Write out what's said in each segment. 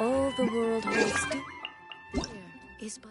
All the world holds dear is but...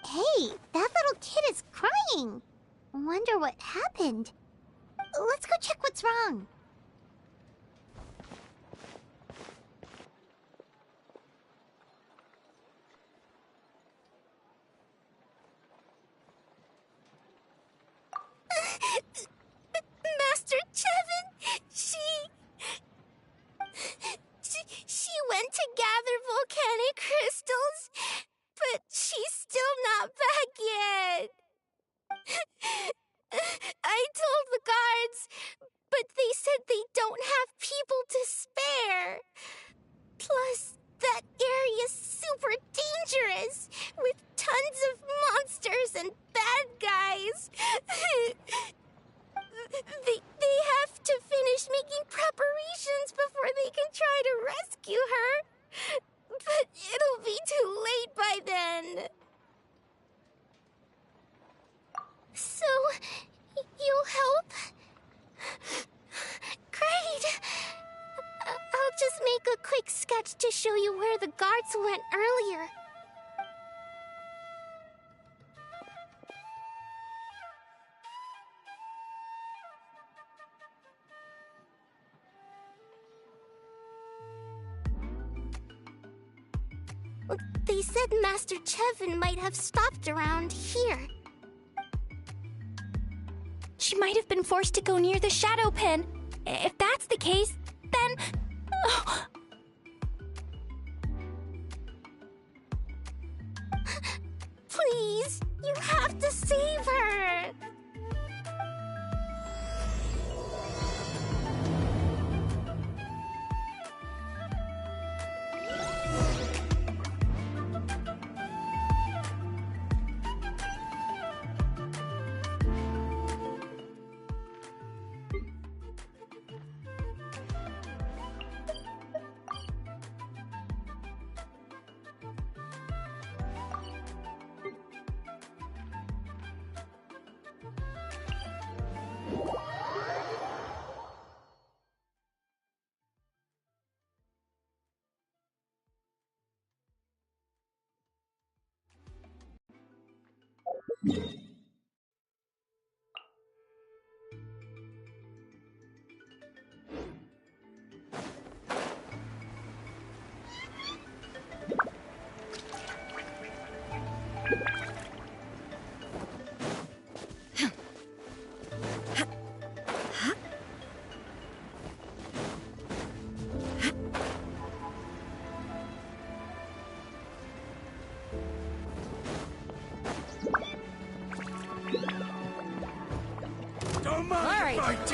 Hey, that little kid is crying. Wonder what happened. Let's go check what's wrong. Master Chevin, she went to gather volcanic crystals, but she's still not back yet. I told the guards, but they said they don't have people to spare. Plus, that area's super dangerous, with tons of monsters and bad guys. They have to finish making preparations before they can try to rescue her. But it'll be too late by then. So, you'll help? Great! I'll just make a quick sketch to show you where the guards went earlier. They said Master Chevin might have stopped around here. She might have been forced to go near the shadow pin. If that's the case, then... Oh. Please, you have to save her!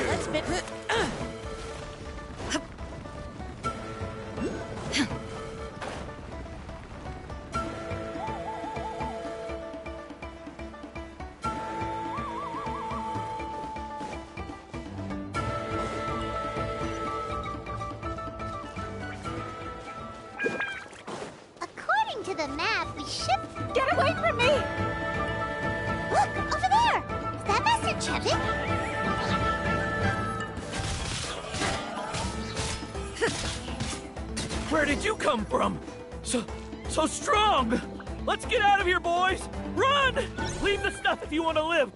Let's fit. According to the map, we should... Get away from me! Look, over there! Is that Master Chevin? Where did you come from? So strong! Let's get out of here, boys! Run! Leave the stuff if you want to live!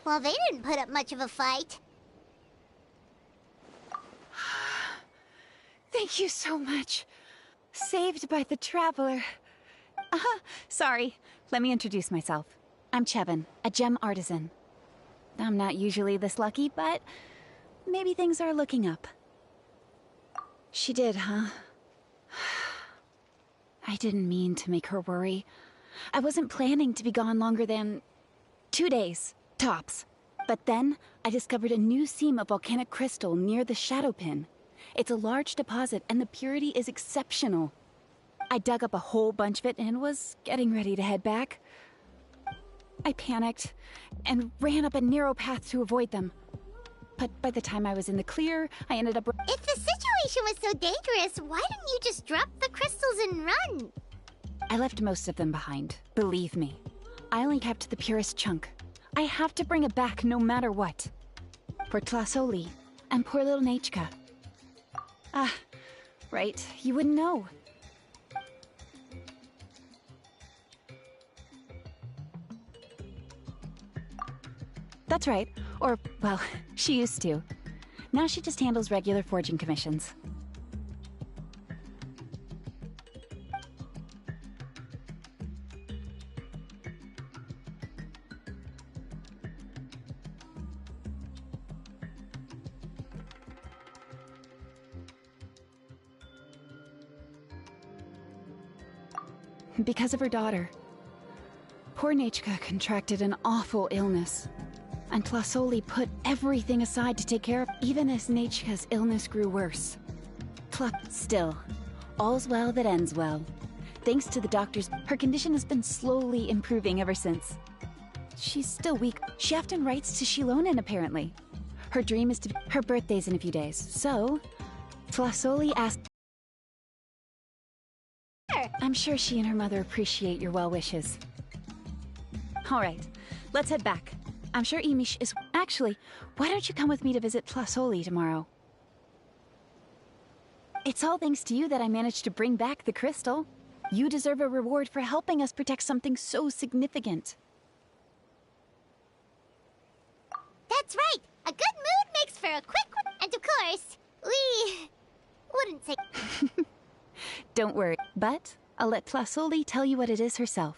Well, they didn't put up much of a fight. Thank you so much. Saved by the Traveler. Sorry. Let me introduce myself. I'm Chevin, a gem artisan. I'm not usually this lucky, but maybe things are looking up. She did, huh? I didn't mean to make her worry. I wasn't planning to be gone longer than 2 days, tops. But then, I discovered a new seam of volcanic crystal near the shadow pin. It's a large deposit, and the purity is exceptional. I dug up a whole bunch of it and was getting ready to head back. I panicked and ran up a narrow path to avoid them. But by the time I was in the clear, I ended up... If the situation was so dangerous, why didn't you just drop the crystals and run? I left most of them behind, believe me. I only kept the purest chunk. I have to bring it back no matter what. For Tlasoli and poor little Nechka. Ah, right, you wouldn't know. That's right. Or, well, she used to. Now she just handles regular forging commissions. Because of her daughter. Poor Nechka contracted an awful illness. And Tlasoli put everything aside to take care of, even as Nechka's illness grew worse. Still, all's well that ends well. Thanks to the doctors, her condition has been slowly improving ever since. She's still weak. She often writes to Shilonen, apparently. Her dream is to... Her birthday's in a few days, so... Tlasoli asked... here! I'm sure she and her mother appreciate your well wishes. All right, let's head back. I'm sure Imish is... Actually, why don't you come with me to visit Plasoli tomorrow? It's all thanks to you that I managed to bring back the crystal. You deserve a reward for helping us protect something so significant. That's right! A good mood makes for a quick one. And of course, we wouldn't say... Don't worry, but I'll let Plasoli tell you what it is herself.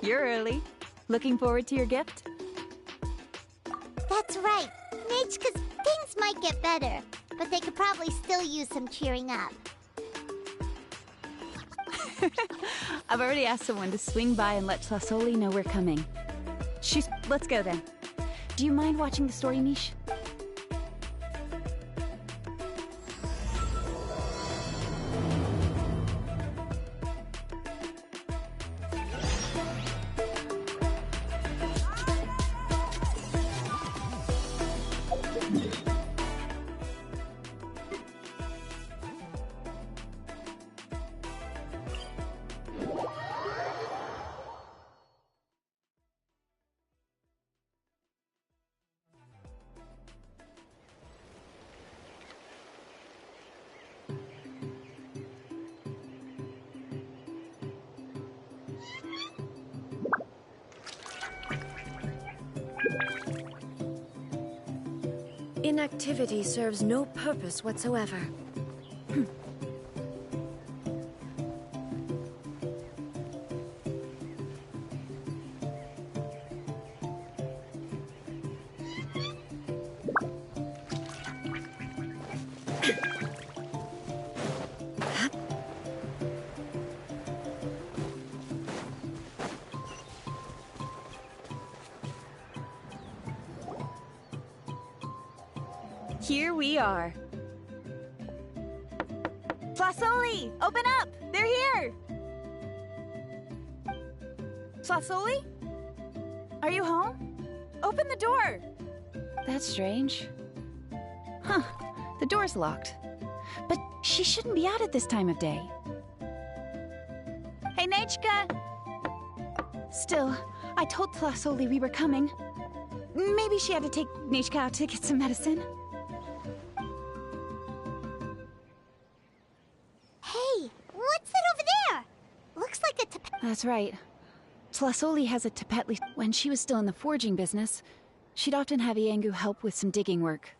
You're early. Looking forward to your gift? That's right. Nage, 'cause things might get better, but they could probably still use some cheering up. I've already asked someone to swing by and let Plasoli know we're coming. Let's go then. Do you mind watching the story, Mish? Inactivity serves no purpose whatsoever. Here we are. Slasoli, open up! They're here! Slasoli? Are you home? Open the door! That's strange. Huh, the door's locked. But she shouldn't be out at this time of day. Hey, Nechka! Still, I told Slasoli we were coming. Maybe she had to take Nechka out to get some medicine. Hey, what's that over there? Looks like a That's right. Slasoli has a Tepetli. When she was still in the forging business, she'd often have Iangu help with some digging work.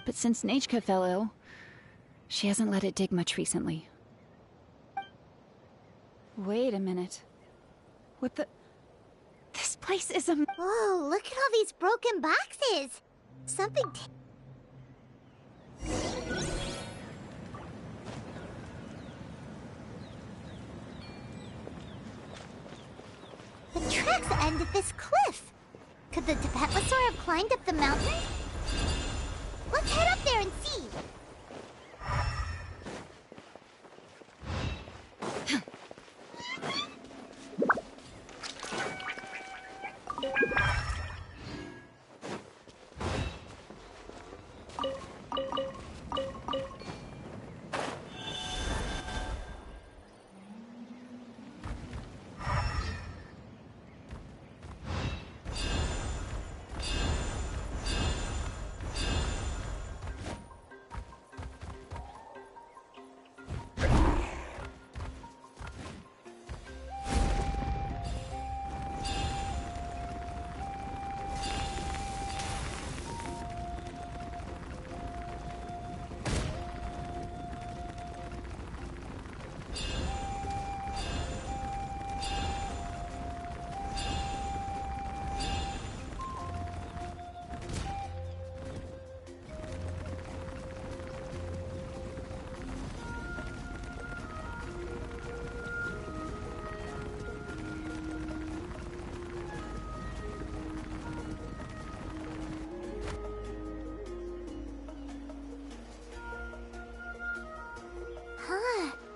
But since Nechka fell ill, she hasn't let it dig much recently. Wait a minute. What the... This place is a... Whoa, look at all these broken boxes! Something... The tracks end at this cliff. Could the Tepetlosaur have climbed up the mountain? Let's head up there and see.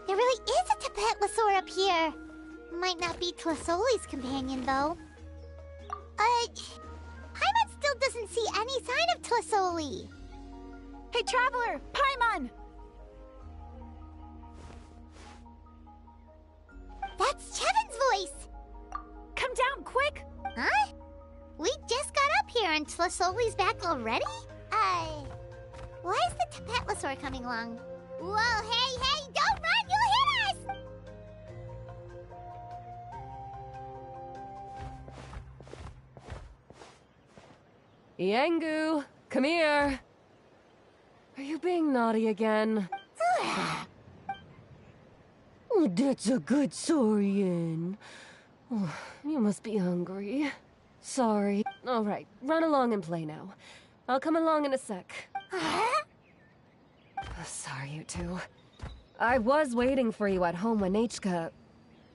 There really is a Tepetlosaur up here. Might not be Tlasoli's companion, though. Paimon still doesn't see any sign of Tlasoli. Hey, Traveler! Paimon! That's Chevin's voice! Come down, quick! Huh? We just got up here and Tlasoli's back already? Why is the Tepetlosaur coming along? Whoa, hey, don't run! You'll hit us! Iangu, come here. Are you being naughty again? Oh, that's a good saurian. Oh, you must be hungry. Sorry. All right, run along and play now. I'll come along in a sec. Sorry, you two. I was waiting for you at home when Nechka...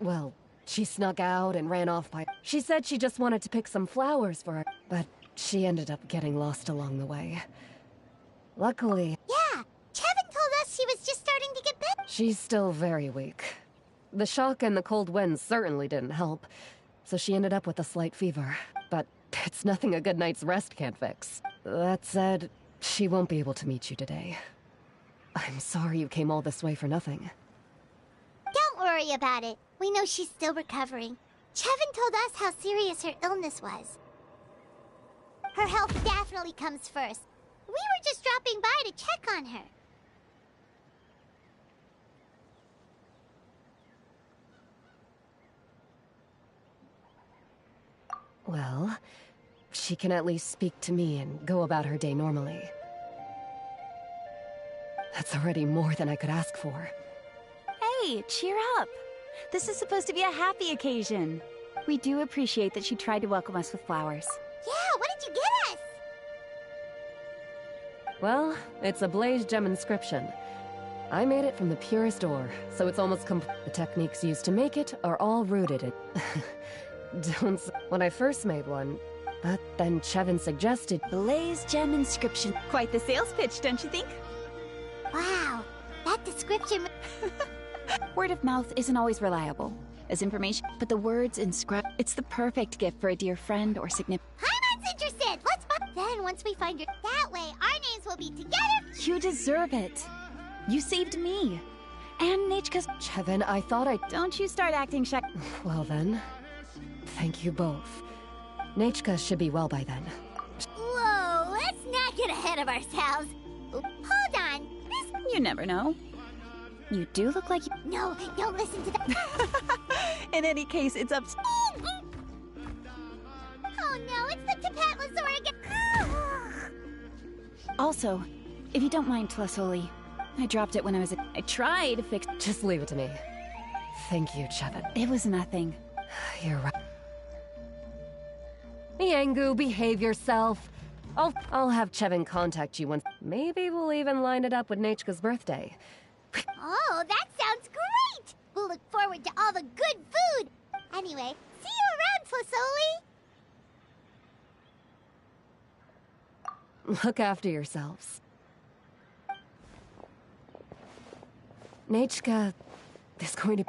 Well, she snuck out and ran off by... She said she just wanted to pick some flowers for her, but she ended up getting lost along the way. Luckily... Yeah, Chevin told us she was just starting to get better. She's still very weak. The shock and the cold winds certainly didn't help, so she ended up with a slight fever. But it's nothing a good night's rest can't fix. That said, she won't be able to meet you today. I'm sorry you came all this way for nothing. Don't worry about it. We know she's still recovering. Chevin told us how serious her illness was. Her health definitely comes first. We were just dropping by to check on her. Well, she can at least speak to me and go about her day normally. That's already more than I could ask for. Hey, cheer up! This is supposed to be a happy occasion. We do appreciate that she tried to welcome us with flowers. Yeah, what did you get us? Well, it's a blaze gem inscription. I made it from the purest ore, so it's almost complete. The techniques used to make it are all rooted in... When I first made one, but then Chevin suggested... Blaze gem inscription. Quite the sales pitch, don't you think? Wow, that description... Word of mouth isn't always reliable as information, but the words inscribed, it's the perfect gift for a dear friend or significant. Paimon's interested! Let's buy... Then once we find her, that way our names will be together! You deserve it. You saved me. And Nechka's... Chevin, I thought I... Don't you start acting shy. Well then, thank you both. Nechka should be well by then. Whoa, let's not get ahead of ourselves. Hold on, this... You never know. You do look like you... No, don't listen to that. In any case, it's up... Oh no, it's the Tapatlosaur again. Also, if you don't mind, Tlasoli, I dropped it when I was I tried to fix... Just leave it to me. Thank you, Chevin. It was nothing. You're right. Miangu, behave yourself. I'll have Chevin contact you once. Maybe we'll even line it up with Nechka's birthday. Oh, that sounds great! We'll look forward to all the good food. Anyway, see you around, Tlasoli. Look after yourselves. Nechka is going to...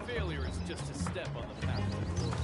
Failure is just a step on the path to glory.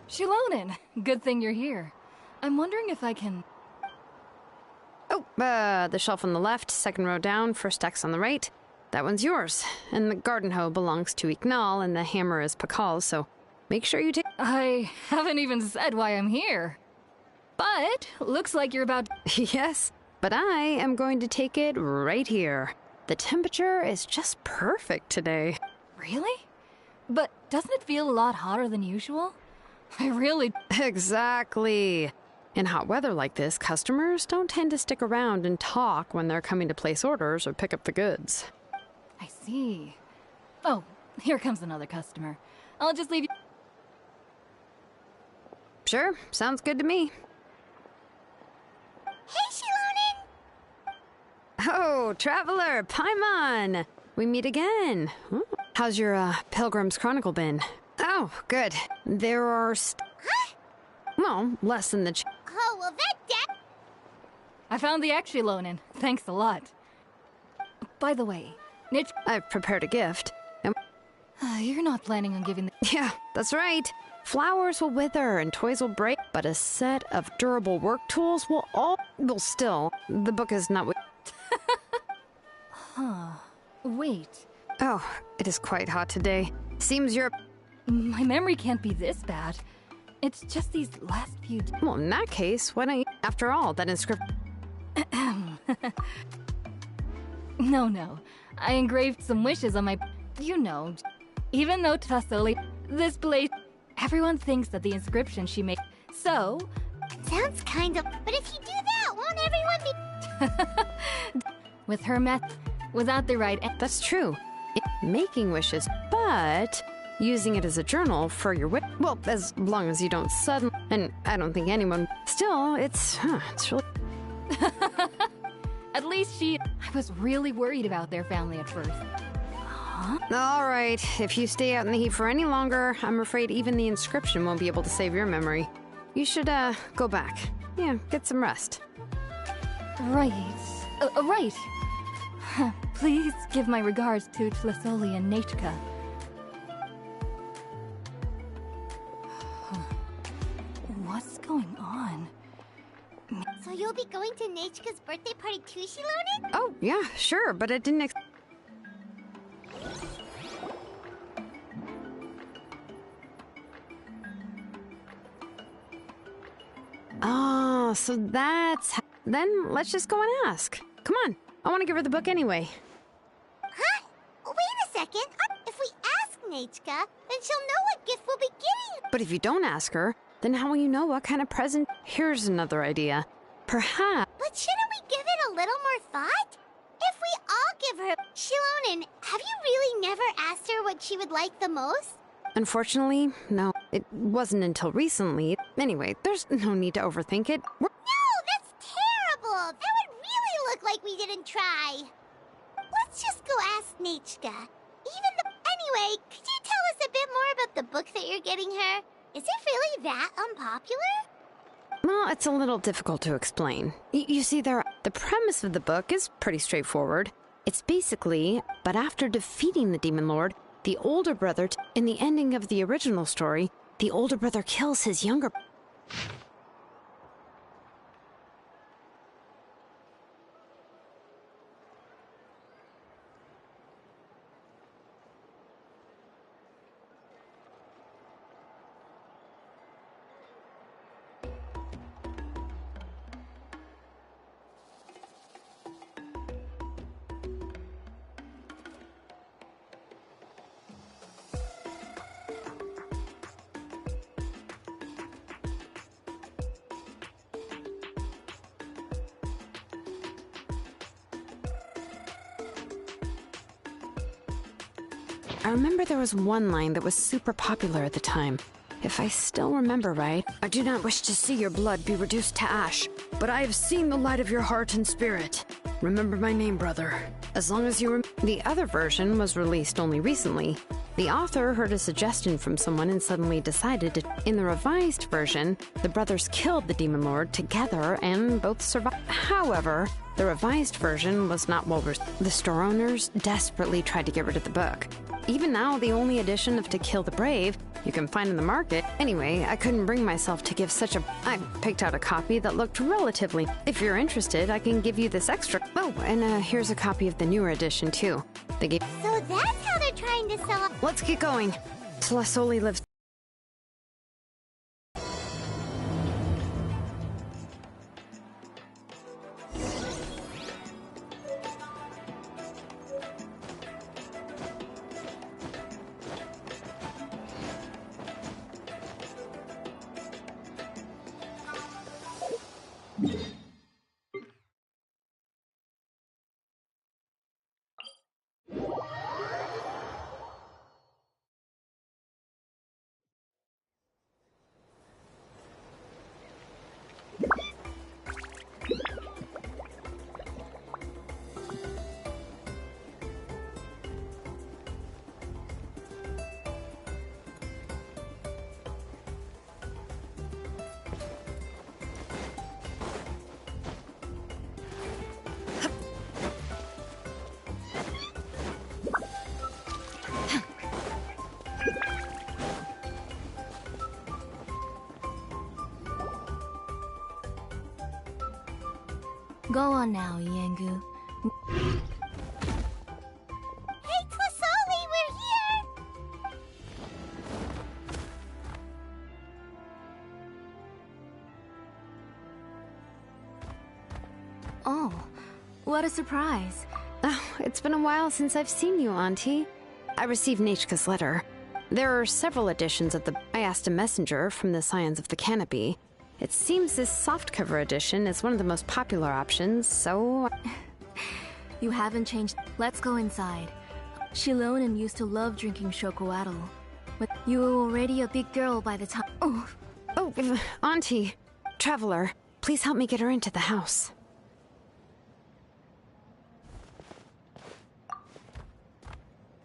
Shilonin, good thing you're here. I'm wondering if I can... Oh, the shelf on the left, second row down, first X on the right. That one's yours. And the garden hoe belongs to Ignal, and the hammer is Pakal's, so make sure you take... I haven't even said why I'm here. But, looks like you're about... Yes, but I am going to take it right here. The temperature is just perfect today. Really? But doesn't it feel a lot hotter than usual? I really... Exactly. In hot weather like this, customers don't tend to stick around and talk when they're coming to place orders or pick up the goods. I see. Oh, here comes another customer. I'll just leave you... Sure, sounds good to me. Hey, Shilonin! Oh, Traveler, Paimon! We meet again. How's your, Pilgrim's Chronicle been? Oh, good. There are Huh? well, less than the Oh, well that I found the Shilonin. Thanks a lot. By the way, Nich... I've prepared a gift. And You're not planning on giving the... yeah, that's right. Flowers will wither and toys will break, but a set of durable work tools will still. The book is not... Huh. Wait. Oh, it is quite hot today. Seems you're... My memory can't be this bad. It's just these last few... Well, in that case, why don't you... After all, that inscription... No. I engraved some wishes on my... You know, even though Tasoli... This place... Everyone thinks that the inscription she made... So... Sounds kind of... But if you do that, won't everyone be... With her method, without the right... That's true. Making wishes, but... Using it as a journal for your wish... Well, as long as you don't suddenly... And I don't think anyone... Still, it's really... At least she... I was really worried about their family at first. Huh? All right, if you stay out in the heat for any longer, I'm afraid even the inscription won't be able to save your memory. You should, go back. Yeah, get some rest. Right. Right. Please give my regards to Tlasoli and Nachka. What's going on? So you'll be going to Nachka's birthday party too, Shilonen? Oh, yeah, sure, but I didn't Oh, so that's... Then let's just go and ask. Come on, I want to give her the book anyway. Huh? Wait a second. If we ask Nachka, then she'll know what gift we'll be getting. But if you don't ask her, then how will you know what kind of present? Here's another idea. Perhaps... But shouldn't we give it a little more thought? If we all give her... Shilonen, have you really never asked her what she would like the most? Unfortunately, no. It wasn't until recently. Anyway, there's no need to overthink it. No, that's terrible! That would really look like we didn't try. Let's just go ask Nachka. Anyway, could you tell us a bit more about the book that you're getting her? Is it really that unpopular? Well, it's a little difficult to explain. You see, the premise of the book is pretty straightforward. It's basically, but after defeating the Demon Lord, the older brother, in the ending of the original story, the older brother kills his younger... I remember there was one line that was super popular at the time. If I still remember right, I do not wish to see your blood be reduced to ash, but I have seen the light of your heart and spirit. Remember my name, brother. As long as you The other version was released only recently. The author heard a suggestion from someone and suddenly decided to... In the revised version, the brothers killed the Demon Lord together and both survived. However, the revised version was not well received. The store owners desperately tried to get rid of the book. Even now, the only edition of To Kill the Brave you can find in the market. Anyway, I couldn't bring myself to give such a... I picked out a copy that looked relatively... If you're interested, I can give you this extra... Oh, and here's a copy of the newer edition, too. They gave... So that's how they're trying to sell... Let's get going. Tlasoli lives... Go on now, Yengu. Hey, Tlasoli! a surprise. Oh, it's been a while since I've seen you, Auntie. I received Nechka's letter. There are several editions of the... I asked a messenger from the Scions of the Canopy. It seems this softcover edition is one of the most popular options, so... You haven't changed. Let's go inside. Shilonen used to love drinking chocolatl. But you were already a big girl by the time... Oh, Auntie, Traveler, please help me get her into the house.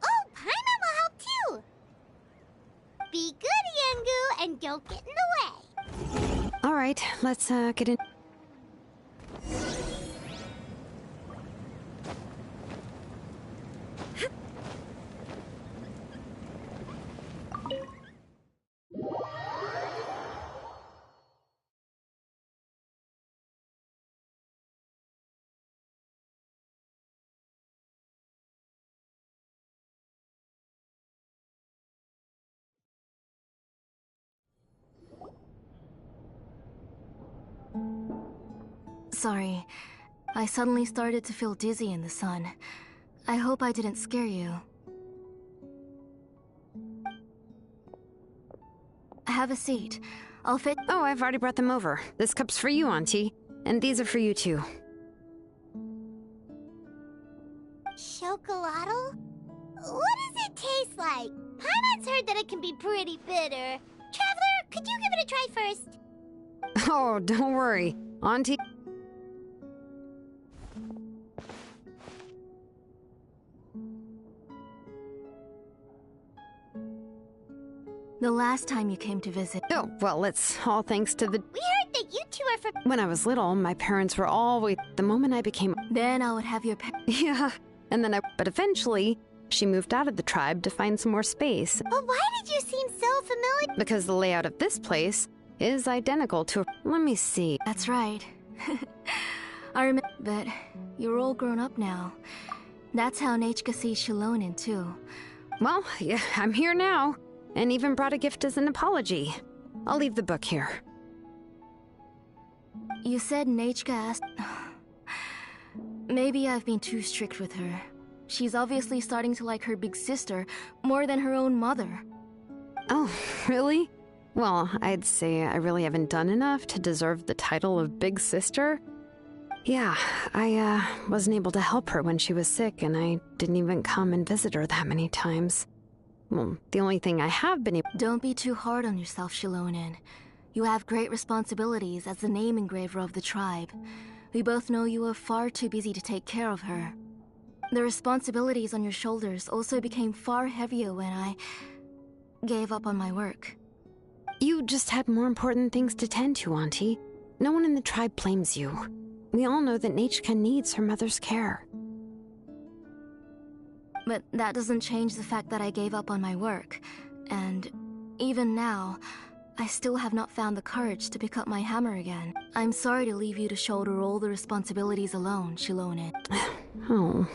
Oh, Paimon will help too! Be good, Yangu, and don't get in the way. All right, let's get in. sorry. I suddenly started to feel dizzy in the sun. I hope I didn't scare you. Have a seat. I'll fit- Oh, I've already brought them over. This cup's for you, Auntie. And these are for you, too. Chocolatl? What does it taste like? Paimon's heard that it can be pretty bitter. Traveler, could you give it a try first? Oh, don't worry. Auntie... The last time you came to visit... Oh, well, it's all thanks to the... We heard that you two are from... When I was little, my parents were always... The moment I became... Then I would have your Yeah, and then I... But eventually, she moved out of the tribe to find some more space. But why did you seem so familiar? Because the layout of this place is identical to... Let me see. That's right. I remember... But you're all grown up now. That's how Nechka sees Shilonen, too. Well, yeah, I'm here now. And even brought a gift as an apology. I'll leave the book here. You said Nechka asked... Maybe I've been too strict with her. She's obviously starting to like her big sister more than her own mother. Oh, really? Well, I'd say I really haven't done enough to deserve the title of big sister. Yeah, I wasn't able to help her when she was sick, and I didn't even come and visit her that many times. Well, the only thing I have been able... Don't be too hard on yourself, Shilonen. You have great responsibilities as the name engraver of the tribe. We both know you are far too busy to take care of her. The responsibilities on your shoulders also became far heavier when I gave up on my work. You just had more important things to tend to, Auntie. No one in the tribe blames you. We all know that Nechka needs her mother's care. But that doesn't change the fact that I gave up on my work. And even now, I still have not found the courage to pick up my hammer again. I'm sorry to leave you to shoulder all the responsibilities alone, Shilonen. Oh.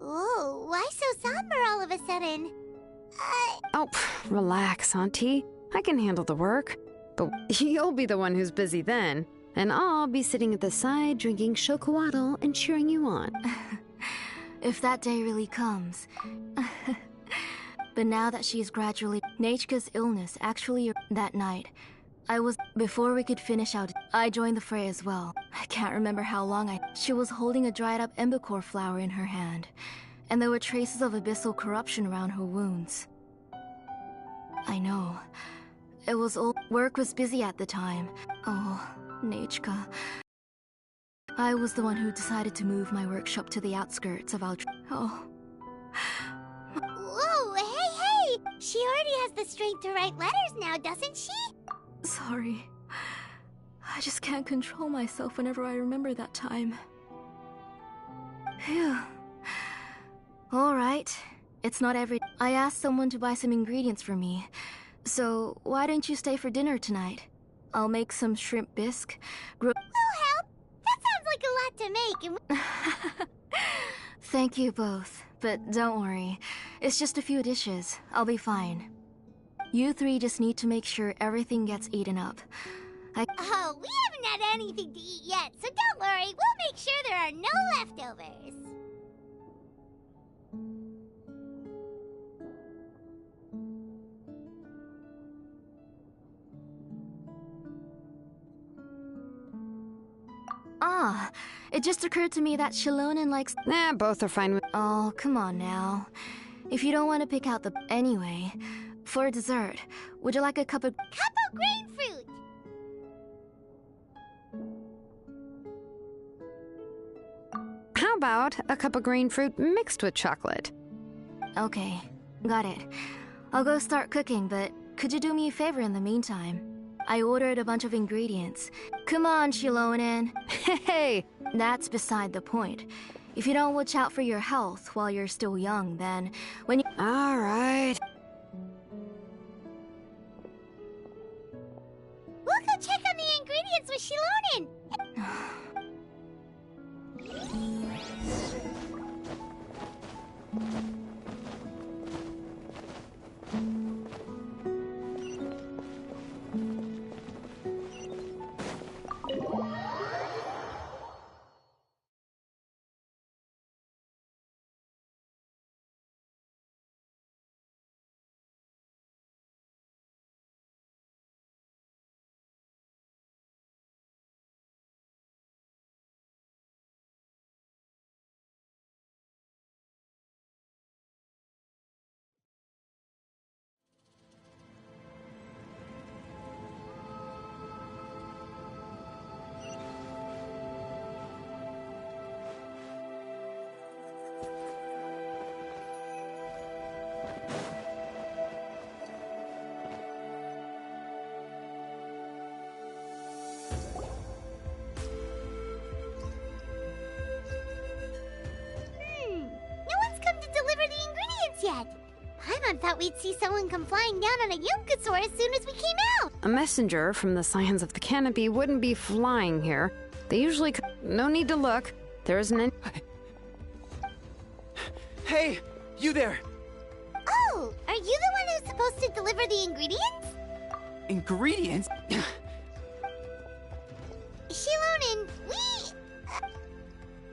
Ooh, why so somber all of a sudden? Oh, relax, Auntie. I can handle the work. But you'll be the one who's busy then. And I'll be sitting at the side drinking chocolatl and cheering you on. If that day really comes. But now that she's gradually... Nechka's illness actually... That night, Before we could finish out, I joined the fray as well. I can't remember how long She was holding a dried up embercore flower in her hand. And there were traces of abyssal corruption around her wounds. I know. It was all... Work was busy at the time. Oh, Nechka... I was the one who decided to move my workshop to the outskirts of Oh. Whoa, hey! She already has the strength to write letters now, doesn't she? Sorry. I just can't control myself whenever I remember that time. Phew. Alright. It's not every... I asked someone to buy some ingredients for me. So, why don't you stay for dinner tonight? I'll make some shrimp bisque. Will help? That sounds like a lot to make. Thank you both, but don't worry. It's just a few dishes. I'll be fine. You three just need to make sure everything gets eaten up. Oh, we haven't had anything to eat yet, so don't worry. We'll make sure there are no leftovers. Ah, it just occurred to me that Shilonen likes... Nah, both are fine with... Oh, come on now. If you don't want to pick out the... Anyway, for dessert, would you like a cup of... Cup of grain fruit! How about a cup of green fruit mixed with chocolate? Okay, got it. I'll go start cooking, but could you do me a favor in the meantime? I ordered a bunch of ingredients. Come on, Shilonen. Hey! That's beside the point. If you don't watch out for your health while you're still young, then when you... All right. We'll go check on the ingredients with Shilonen. Yet. Paimon thought we'd see someone come flying down on a Yunkasaur as soon as we came out. A messenger from the Scions of the Canopy wouldn't be flying here. They usually... No need to look. There isn't any... Hey, you there! Oh, are you the one who's supposed to deliver the ingredients? Ingredients? Shilonen, we...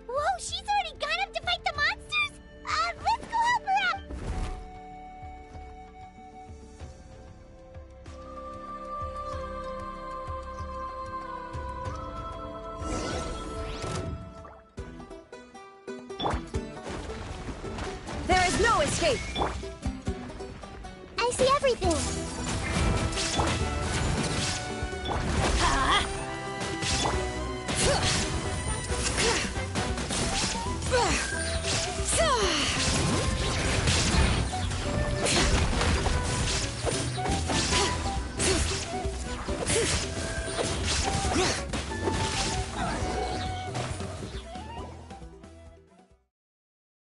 Whoa, she's already gone up to fight the monsters? Let's go help her out! There is no escape! I see everything!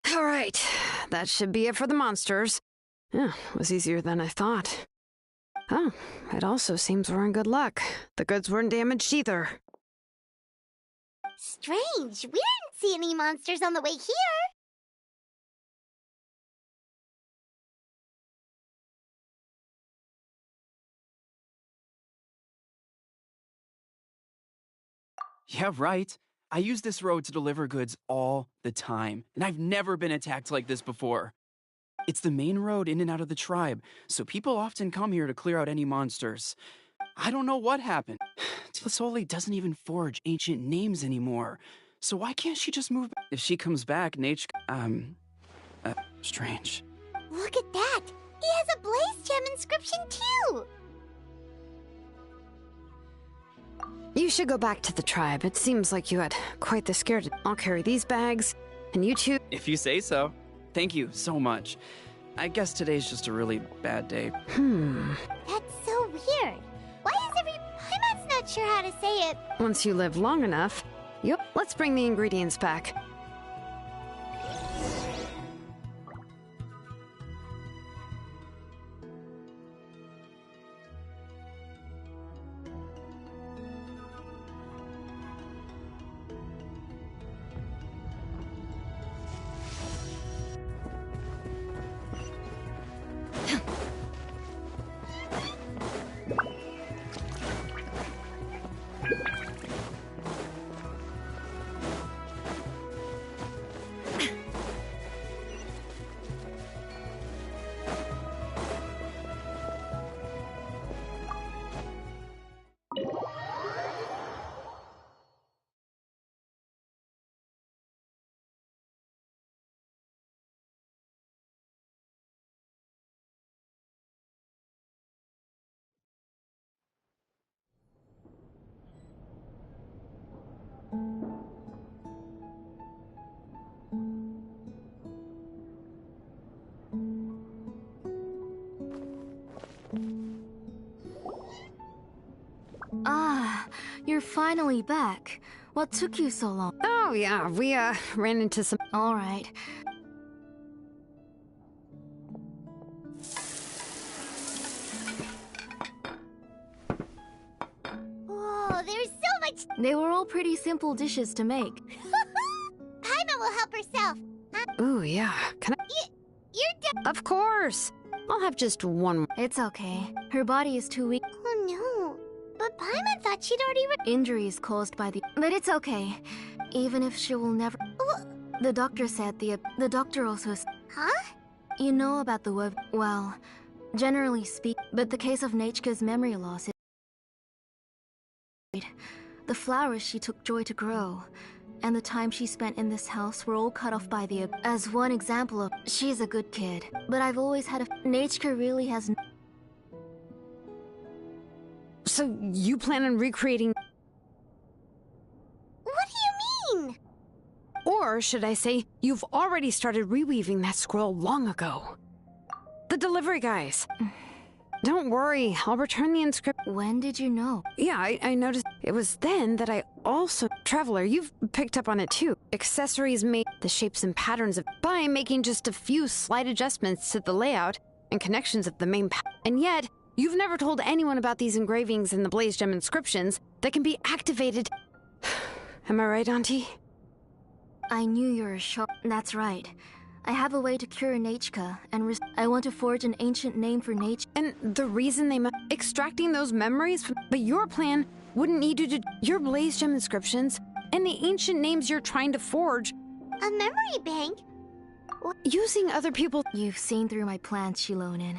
All right. That should be it for the monsters. Yeah, it was easier than I thought. Oh, it also seems we're in good luck. The goods weren't damaged either. Strange, we didn't see any monsters on the way here. Yeah, right. I use this road to deliver goods all the time, and I've never been attacked like this before. It's the main road in and out of the tribe, so people often come here to clear out any monsters. I don't know what happened. Tlisoli doesn't even forge ancient names anymore, so why can't she just move back? If she comes back, strange. Look at that! He has a blaze gem inscription too! You should go back to the tribe. It seems like you had quite the scare. I'll carry these bags, and you two... If you say so. Thank you so much. I guess today's just a really bad day. That's so weird. Why is Paimon's not sure how to say it. Once you live long enough... Yep, let's bring the ingredients back. You're finally back. What took you so long? Oh, yeah, we, ran into some... Alright. Whoa, there's so much. They were all pretty simple dishes to make. Paimon will help herself. Ooh, yeah. Can I... You're done. Of course! I'll have just one more. It's okay. Her body is too weak. Oh no. But Paimon thought she'd already Injuries caused by the... But it's okay. Even if she will never... The doctor said the doctor also... Huh? You know about the web... Well, generally speak... But the case of Neitchka's memory loss is... The flowers she took joy to grow, and the time she spent in this house were all cut off by the... As one example of... She's a good kid, but I've always had a... Neichka really has... So you plan on recreating... What do you mean? Or should I say, you've already started reweaving that scroll long ago. The delivery guys. Don't worry, I'll return the inscription. When did you know? Yeah, I noticed. It was then that I also... Traveler, you've picked up on it too. Accessories made the shapes and patterns of... By making just a few slight adjustments to the layout and connections of the main And yet, you've never told anyone about these engravings and the Blaze Gem inscriptions that can be activated. Am I right, Auntie? I knew you were shocked. That's right. I have a way to cure Neichka, and I want to forge an ancient name for Neitchka. And the reason they extracting those memories from... But your plan wouldn't need you to... Your Blaze Gem inscriptions and the ancient names you're trying to forge... A memory bank? Using other people... You've seen through my plans, Shilonin.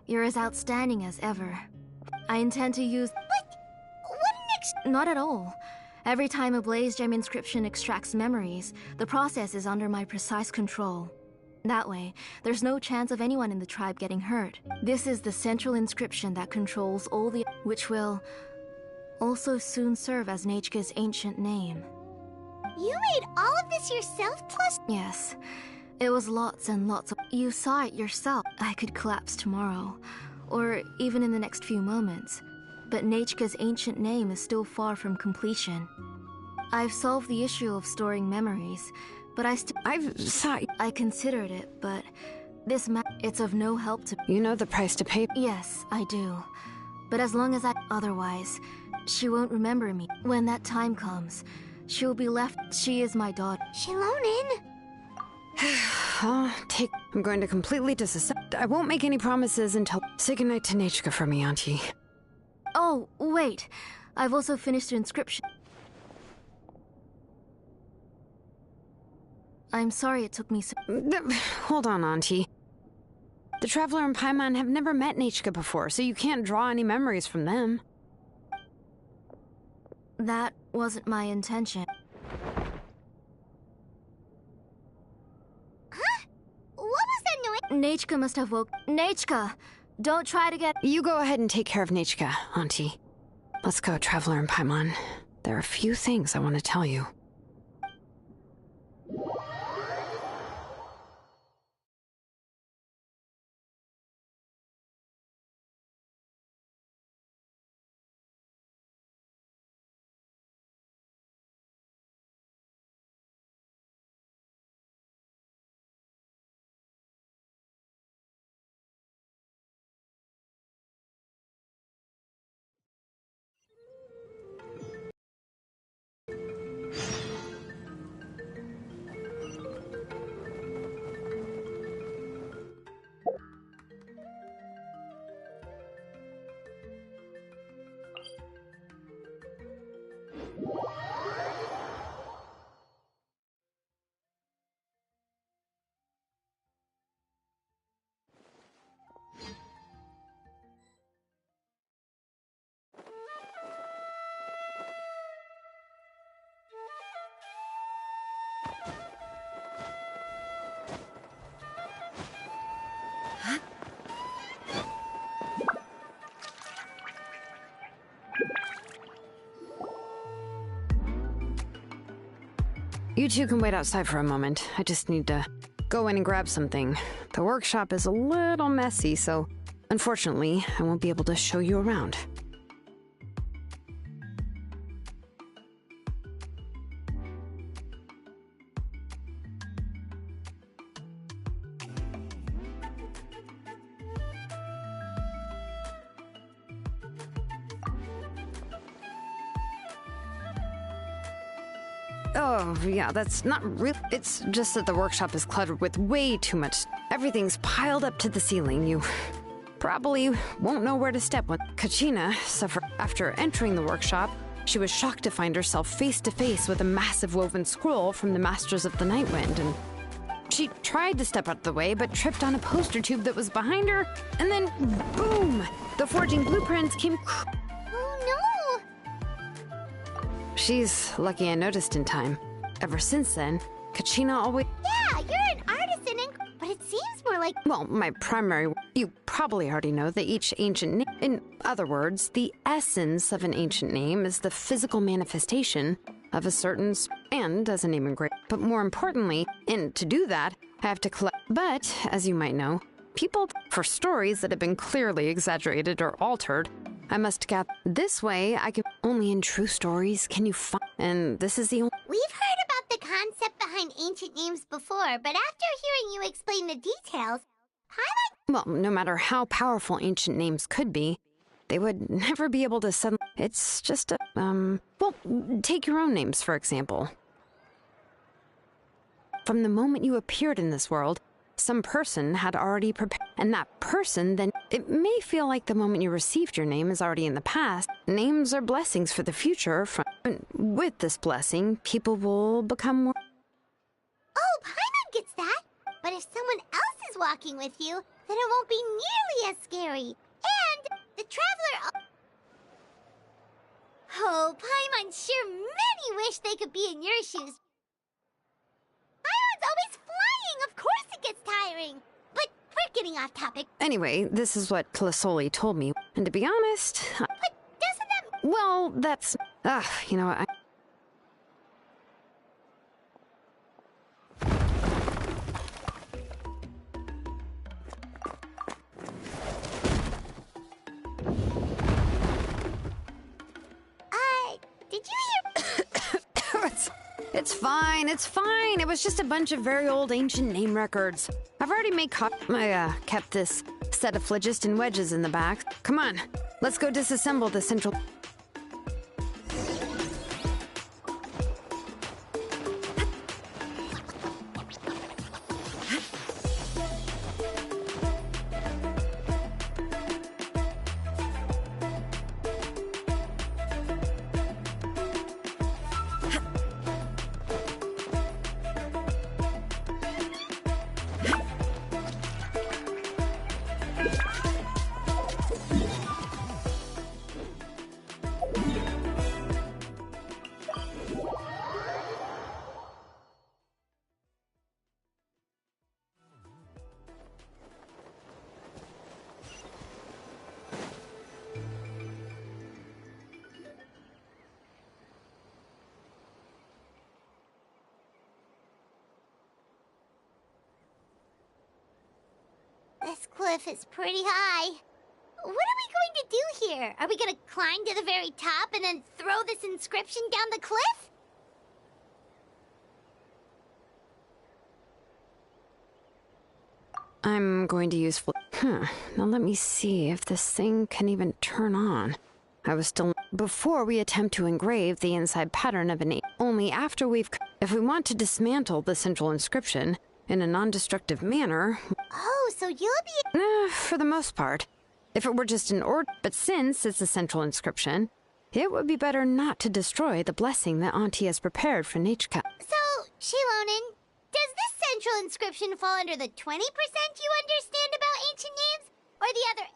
You're as outstanding as ever. I intend to use... Not at all. Every time a Blaze Gem inscription extracts memories, the process is under my precise control. That way, there's no chance of anyone in the tribe getting hurt. This is the central inscription that controls all the... Which will also soon serve as Neichka's ancient name. You made all of this yourself, plus... Yes. It was lots and lots of... You saw it yourself. I could collapse tomorrow, or even in the next few moments. But Neichka's ancient name is still far from completion. I've solved the issue of storing memories, but I considered it, but this it's of no help to... You know the price to pay? Yes, I do. But as long as otherwise, she won't remember me. When that time comes, she'll be left... She is my daughter. Shilonin? I'm going to completely disassociate. I won't make any promises until... Say goodnight to Neichka for me, Auntie. Oh, wait. I've also finished the inscription. I'm sorry it took me so... Hold on, Auntie. The Traveler and Paimon have never met Neichka before, so you can't draw any memories from them. That wasn't my intention. Huh? What was that noise? Neichka must have woke... Neichka! Don't try to get... You go ahead and take care of Neichka, Auntie. Let's go, Traveler and Paimon. There are a few things I want to tell you. You two can wait outside for a moment. I just need to go in and grab something. The workshop is a little messy, so unfortunately, I won't be able to show you around. Oh, yeah, that's not real. It's just that the workshop is cluttered with way too much. Everything's piled up to the ceiling. You probably won't know where to step when Kachina suffered. After entering the workshop, she was shocked to find herself face to face with a massive woven scroll from the Masters of the Nightwind, and she tried to step out of the way, but tripped on a poster tube that was behind her, and then, boom! The forging blueprints came. Oh no! She's lucky I noticed in time. Ever since then, Kachina always. Yeah, you're an artisan, but it seems more like. Well, my primary. You probably already know that each ancient name. In other words, the essence of an ancient name is the physical manifestation of a certain. And as a name engraved. But more importantly, and to do that, I have to collect. But, as you might know, people. For stories that have been clearly exaggerated or altered, I must get. This way, I can. Only in true stories can you find. And this is the only. We've heard about the concept behind ancient names before, but after hearing you explain the details, Well, no matter how powerful ancient names could be, they would never be able to suddenly. It's just a. Well, take your own names, for example. From the moment you appeared in this world, some person had already prepared, and that person then. It may feel like the moment you received your name is already in the past. Names are blessings for the future. With this blessing, people will become more. oh, Paimon gets that. But if someone else is walking with you, then it won't be nearly as scary. And the traveler. Oh, Paimon sure many wish they could be in your shoes. Paimon's always flying. Of course it gets tiring. But we're getting off topic. Anyway, this is what Clisoli told me, and to be honest. But doesn't that. Well, that's. You know what? Did you hear? It's fine, it's fine. It was just a bunch of very old ancient name records. I've already made I kept this set of phlogiston wedges in the back. Come on, let's go disassemble the central. This cliff is pretty high. What are we going to do here? Are we going to climb to the very top and then throw this inscription down the cliff? I'm going to use. Now let me see if this thing can even turn on. I was still. Before we attempt to engrave the inside pattern of an. Only after we've. If we want to dismantle the central inscription in a non-destructive manner. Oh, so you'll be. For the most part. If it were just an but since it's a central inscription, it would be better not to destroy the blessing that Auntie has prepared for Nechka. So, Shilonin, does this central inscription fall under the 20% you understand about ancient names? Or the other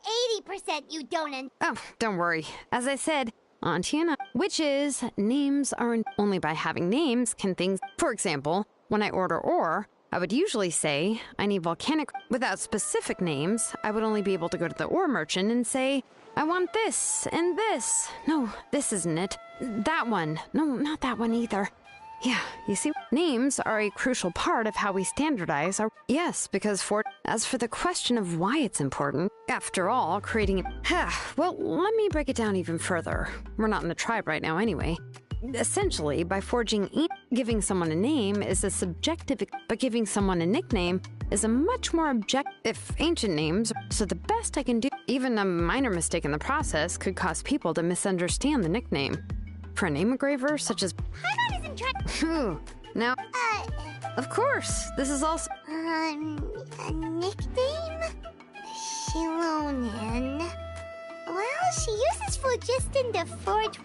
80% you don't Oh, don't worry. As I said, Auntie and I, which is, names aren't. Only by having names can things. For example, when I order ore, I would usually say, I need volcanic. Without specific names, I would only be able to go to the ore merchant and say, I want this and this. No, this isn't it. That one. No, not that one either. Yeah, you see, names are a crucial part of how we standardize our. Yes, because as for the question of why it's important, after all, creating. Well, let me break it down even further. We're not in the tribe right now anyway. Essentially, by forging giving someone a name is a subjective, but giving someone a nickname is a much more objective. If ancient names, so the best I can do, even a minor mistake in the process could cause people to misunderstand the nickname. For a name engraver, such as. Paimon isn't I'm trying. Phew. Now, of course, this is also... A nickname? Shilonen. Well, she uses phlogiston to forge...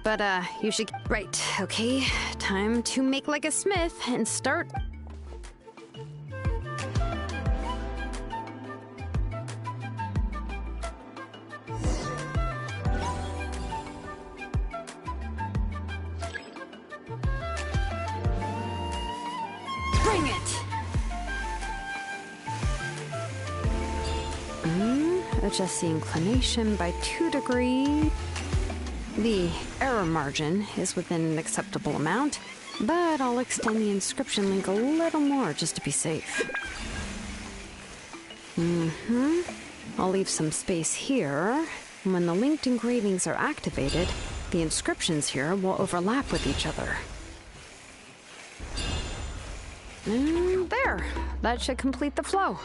But, you should... Right, okay. Time to make like a smith and start... Bring it! Adjust the inclination by 2 degrees. The error margin is within an acceptable amount, but I'll extend the inscription link a little more just to be safe. I'll leave some space here. When the linked engravings are activated, the inscriptions here will overlap with each other. And there! That should complete the flow.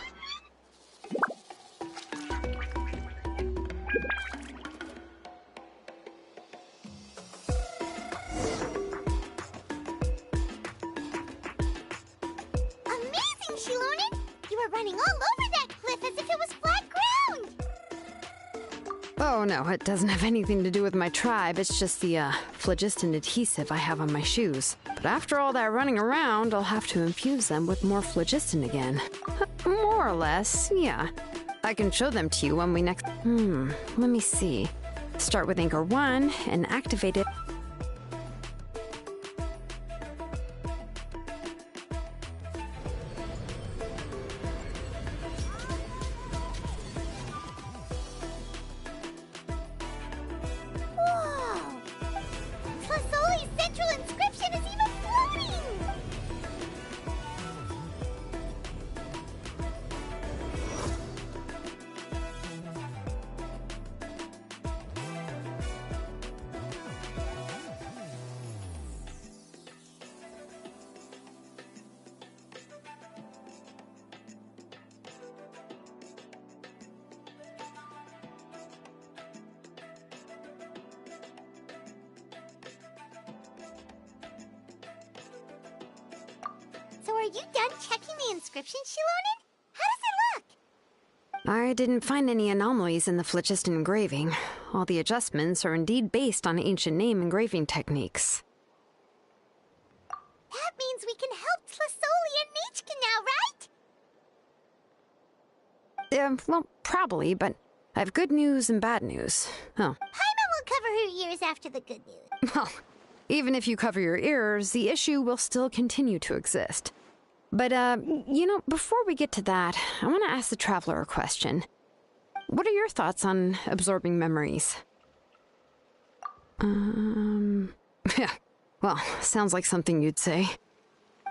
Amazing, Shilonen! You were running all over that cliff as if it was flat ground! Oh no, it doesn't have anything to do with my tribe. It's just the phlogiston adhesive I have on my shoes. But after all that running around, I'll have to infuse them with more phlogiston again. More or less, yeah. I can show them to you when we next... let me see. Start with Anchor 1 and activate it. Whoa! Tlasoli's central inscription is even floating! So are you done checking the inscription, Shilonen? How does it look? I didn't find any anomalies in the phlogiston engraving. All the adjustments are indeed based on ancient name engraving techniques. That means we can help Tlasoli and Nechka now, right? Well, probably, but I have good news and bad news. Oh. Paimon will cover her ears after the good news. Well, even if you cover your ears, the issue will still continue to exist. But, before we get to that, I want to ask the Traveler a question. What are your thoughts on absorbing memories? Yeah, well, sounds like something you'd say.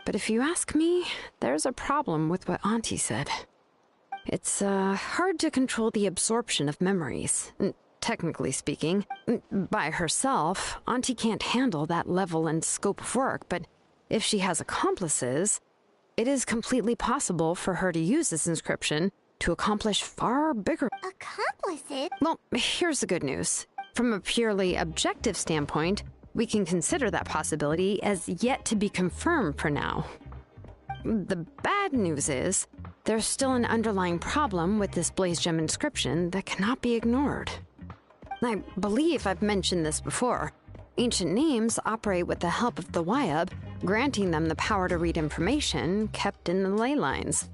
But if you ask me, there's a problem with what Auntie said. It's, hard to control the absorption of memories. Technically speaking, by herself, Auntie can't handle that level and scope of work, but if she has accomplices, it is completely possible for her to use this inscription to accomplish far bigger... Accomplices? Well, here's the good news. From a purely objective standpoint, we can consider that possibility as yet to be confirmed for now. The bad news is, there's still an underlying problem with this Blaze Gem inscription that cannot be ignored. I believe I've mentioned this before. Ancient names operate with the help of the Wyab, granting them the power to read information kept in the ley lines.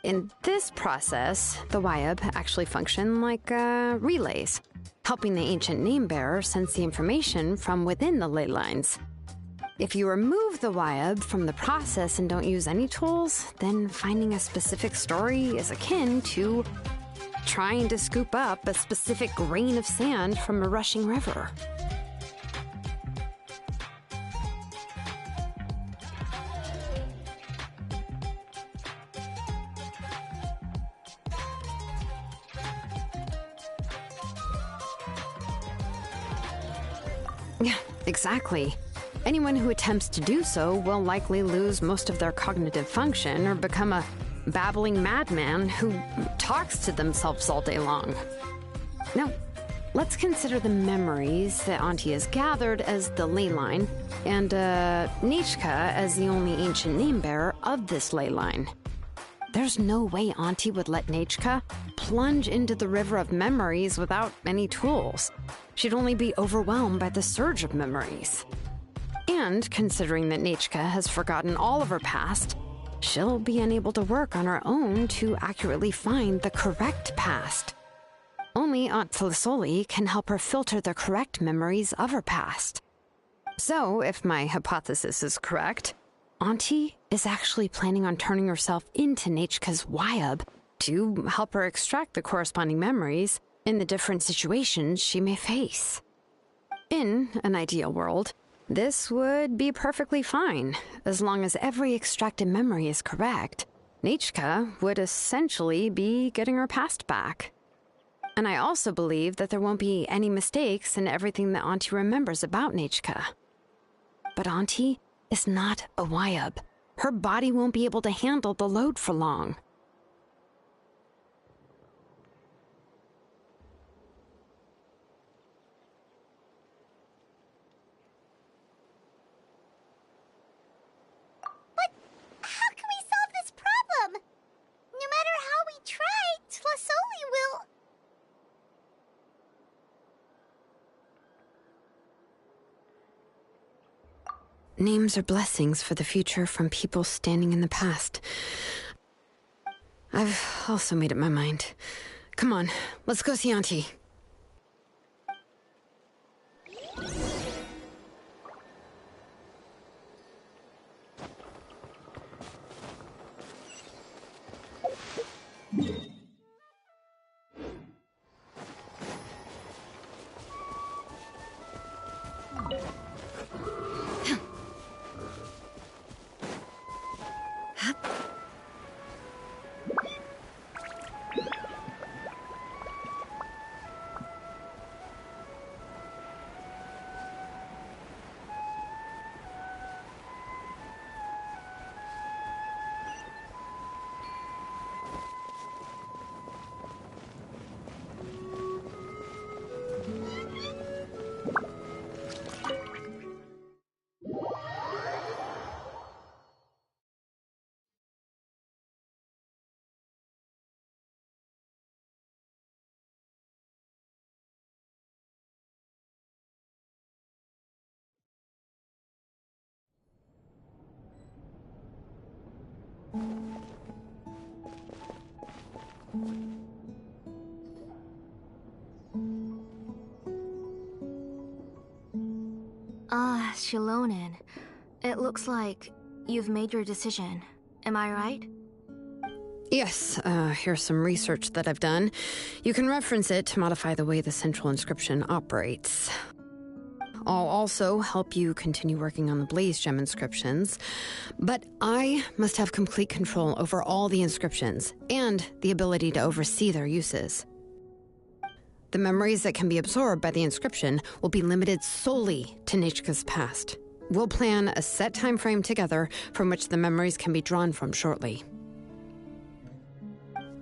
In this process, the Wyab actually function like relays, helping the ancient name bearer sense the information from within the ley lines. If you remove the Wyab from the process and don't use any tools, then finding a specific story is akin to trying to scoop up a specific grain of sand from a rushing river. Yeah, exactly. Anyone who attempts to do so will likely lose most of their cognitive function or become a babbling madman who talks to themselves all day long. Now, let's consider the memories that Auntie has gathered as the ley line, and Nichka as the only ancient name-bearer of this ley line. There's no way Auntie would let Nichka plunge into the river of memories without any tools. She'd only be overwhelmed by the surge of memories. And considering that Nichka has forgotten all of her past, she'll be unable to work on her own to accurately find the correct past. Only Aunt Tlisoli can help her filter the correct memories of her past. So, if my hypothesis is correct, Auntie is actually planning on turning herself into Nichka's Wyab to help her extract the corresponding memories in the different situations she may face. In an ideal world, this would be perfectly fine, as long as every extracted memory is correct. Nichka would essentially be getting her past back. And I also believe that there won't be any mistakes in everything that Auntie remembers about Nichka. But Auntie is not a Wyab. Her body won't be able to handle the load for long. But how can we solve this problem? No matter how we try, Tlisoli will... Names are blessings for the future from people standing in the past. I've also made up my mind. Come on, let's go see Auntie. Shilonen. It looks like you've made your decision. Am I right? Yes, here's some research that I've done. You can reference it to modify the way the central inscription operates. I'll also help you continue working on the Blaze Gem inscriptions, but I must have complete control over all the inscriptions and the ability to oversee their uses. The memories that can be absorbed by the inscription will be limited solely to Nichka's past. We'll plan a set time frame together from which the memories can be drawn from shortly.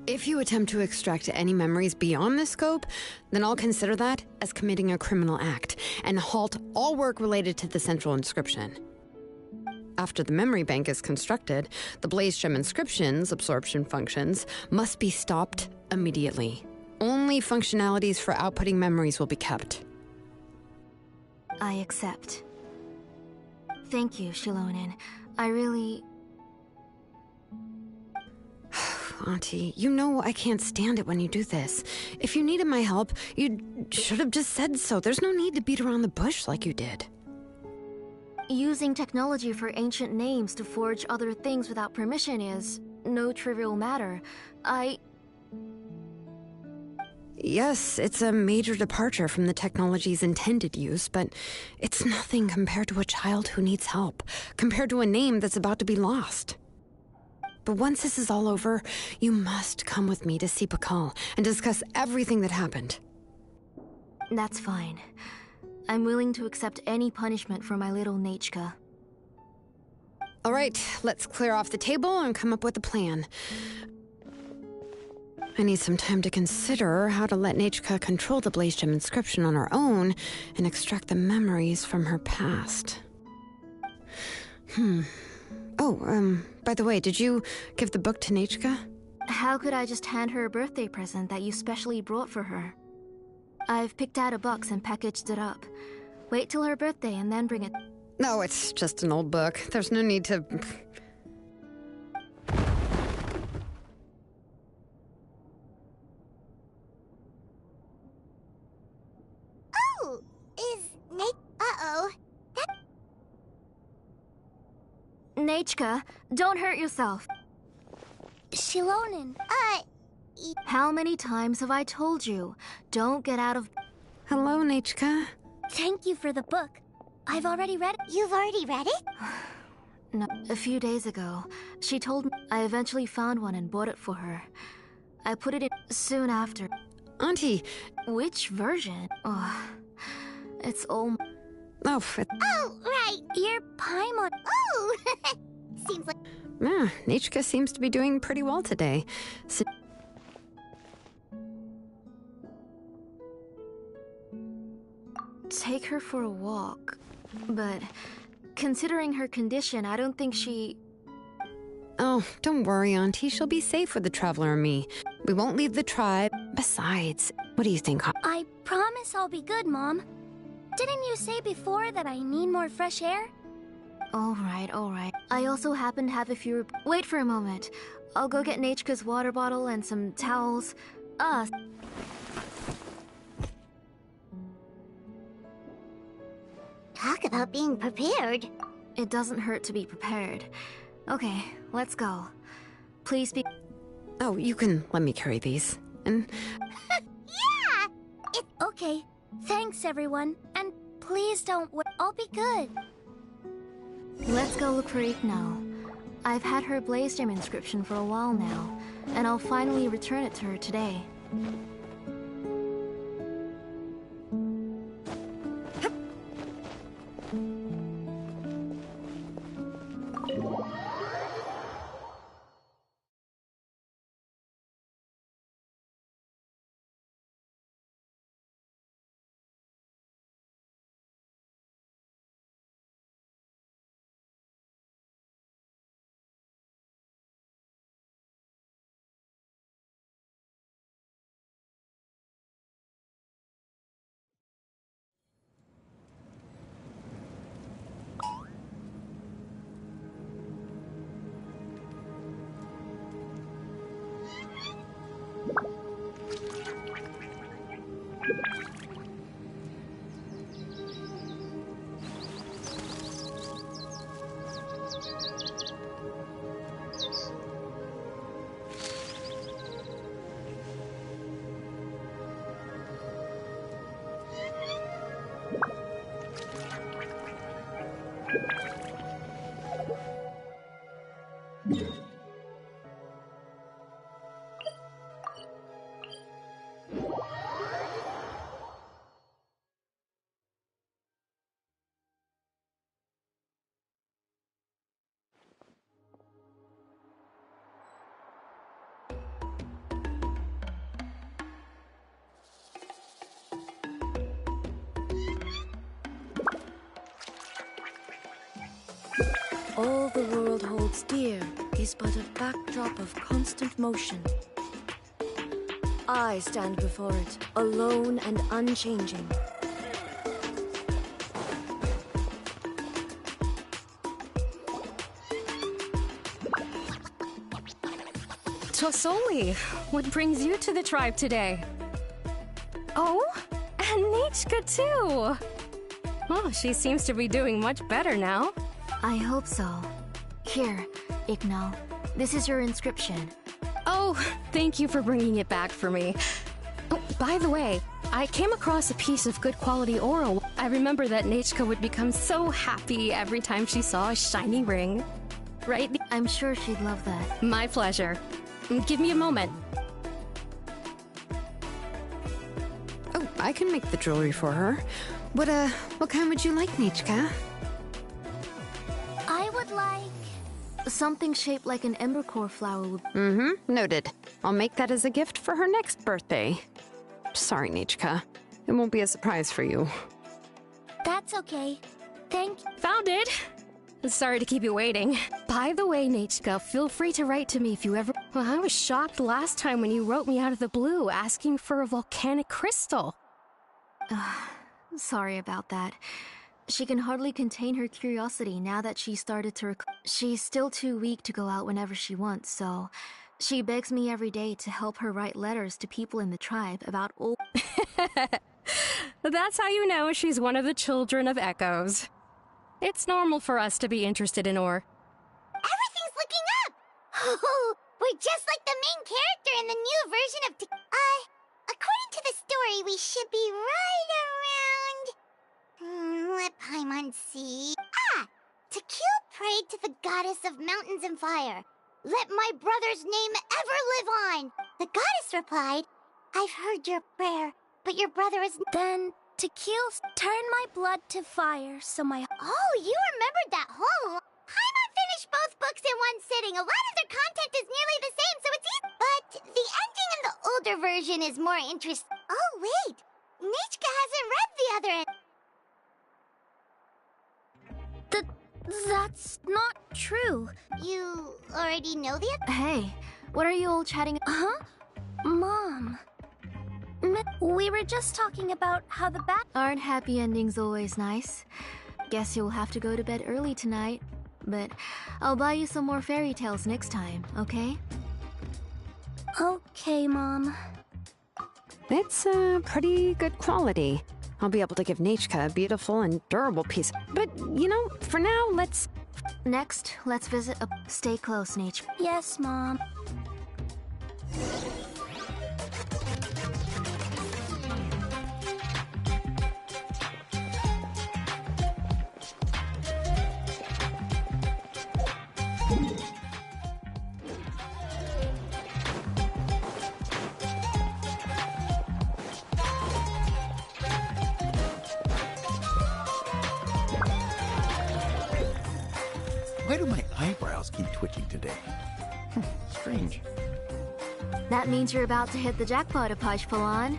If you attempt to extract any memories beyond this scope, then I'll consider that as committing a criminal act and halt all work related to the central inscription. After the memory bank is constructed, the Blaze Gem inscription's absorption functions must be stopped immediately. Only functionalities for outputting memories will be kept. I accept. Thank you, Shilonen. I really... Auntie, you know I can't stand it when you do this. If you needed my help, you should have just said so. There's no need to beat around the bush like you did. Using technology for ancient names to forge other things without permission is no trivial matter. Yes, it's a major departure from the technology's intended use, but it's nothing compared to a child who needs help, compared to a name that's about to be lost. But once this is all over, you must come with me to see Pakal and discuss everything that happened. That's fine. I'm willing to accept any punishment for my little Nichka. All right, let's clear off the table and come up with a plan. I need some time to consider how to let Nechka control the Blaze Gem inscription on her own and extract the memories from her past. Oh, by the way, did you give the book to Nechka? How could I just hand her a birthday present that you specially brought for her? I've picked out a box and packaged it up. Wait till her birthday and then bring it. No, it's just an old book. There's no need to... Oh, is Nate? Uh-oh. Nechka, don't hurt yourself. Shilonen, How many times have I told you? Don't get out of... Hello, Nechka. thank you for the book. I've already read it. You've already read it? No, a few days ago, she told me I eventually found one and bought it for her. I put it in soon after. Auntie. Which version? Oh, it's all... Oh, Oh, right. Your Paimon. Oh! Seems like... yeah, Nechka seems to be doing pretty well today. Take her for a walk. But considering her condition, I don't think she... Oh, don't worry, Auntie. She'll be safe with the Traveler and me. We won't leave the tribe. Besides, what do you think? I promise I'll be good, Mom. Didn't you say before that I need more fresh air? All right. I also happen to have a few... Wait for a moment. I'll go get Nechka's water bottle and some towels. Talk about being prepared. It doesn't hurt to be prepared. Okay, let's go. Please be... Oh, you can let me carry these. And... yeah! Okay. Thanks, everyone. And please don't I'll be good. Let's go look for Ikno. I've had her Blaze Gem inscription for a while now, and I'll finally return it to her today. All the world holds dear is but a backdrop of constant motion. I stand before it, alone and unchanging. Tosoli, what brings you to the tribe today? Oh, and Nechka too! Oh, she seems to be doing much better now. I hope so. Here, Ikno. This is your inscription. Oh, thank you for bringing it back for me. Oh, by the way, I came across a piece of good quality oral. I remember that Nechka would become so happy every time she saw a shiny ring. Right? I'm sure she'd love that. My pleasure. Give me a moment. Oh, I can make the jewelry for her. What kind would you like, Nechka? I would like... Something shaped like an embercore flower would... Noted. I'll make that as a gift for her next birthday. Sorry, Nichka. It won't be a surprise for you. That's okay. Thank you. Found it! Sorry to keep you waiting. By the way, Nichka, feel free to write to me if you ever... Well, I was shocked last time when you wrote me out of the blue asking for a volcanic crystal. Sorry about that. She can hardly contain her curiosity now that she started to She's still too weak to go out whenever she wants, so... She begs me every day to help her write letters to people in the tribe about old... That's how you know she's one of the children of Echoes. It's normal for us to be interested in ore. Everything's looking up! Oh, we're just like the main character in the new version of according to the story, we should be right around... let Paimon see... Tequil prayed to the goddess of mountains and fire. Let my brother's name ever live on! The goddess replied, I've heard your prayer, but your brother is... Then, Tequil, turn my blood to fire, so my... Oh, you remembered that whole... Paimon finished both books in one sitting. A lot of their content is nearly the same, so it's easy. But the ending in the older version is more interesting. Oh, wait. Nichka hasn't read the other end. That's not true. You already know the other... Hey, what are you all chatting... Huh? Mom. We were just talking about how the bat... Aren't happy endings always nice? Guess you'll have to go to bed early tonight. But I'll buy you some more fairy tales next time, okay? Okay, Mom. It's pretty good quality. I'll be able to give Nichka a beautiful and durable piece. But, you know, for now, let's... Next, let's visit a... Stay close, Nich. Yes, Mom. Why do my eyebrows keep twitching today? Strange. That means you're about to hit the jackpot, Apashpalan.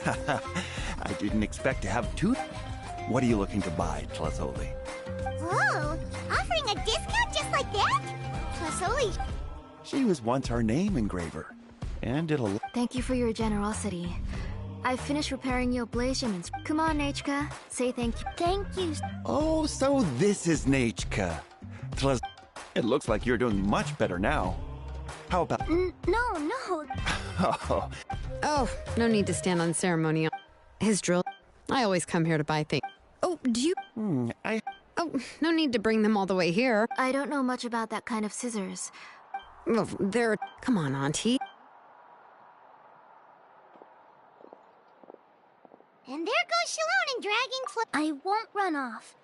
I didn't expect to have two. What are you looking to buy, Tlazoli? Whoa! Offering a discount just like that? Tlazoli. She was once our name engraver. And it'll... Thank you for your generosity. I've finished repairing your blazem. Come on, Nichka. Say thank you. Thank you. Oh, so this is Nichka. It looks like you're doing much better now. How about... No. Oh, Oh, no need to stand on ceremonial. His drill. I always come here to buy things. Oh, do you... Oh, no need to bring them all the way here. I don't know much about that kind of scissors. Well, they're... Come on, Auntie. And there goes Shalon and dragging I won't run off.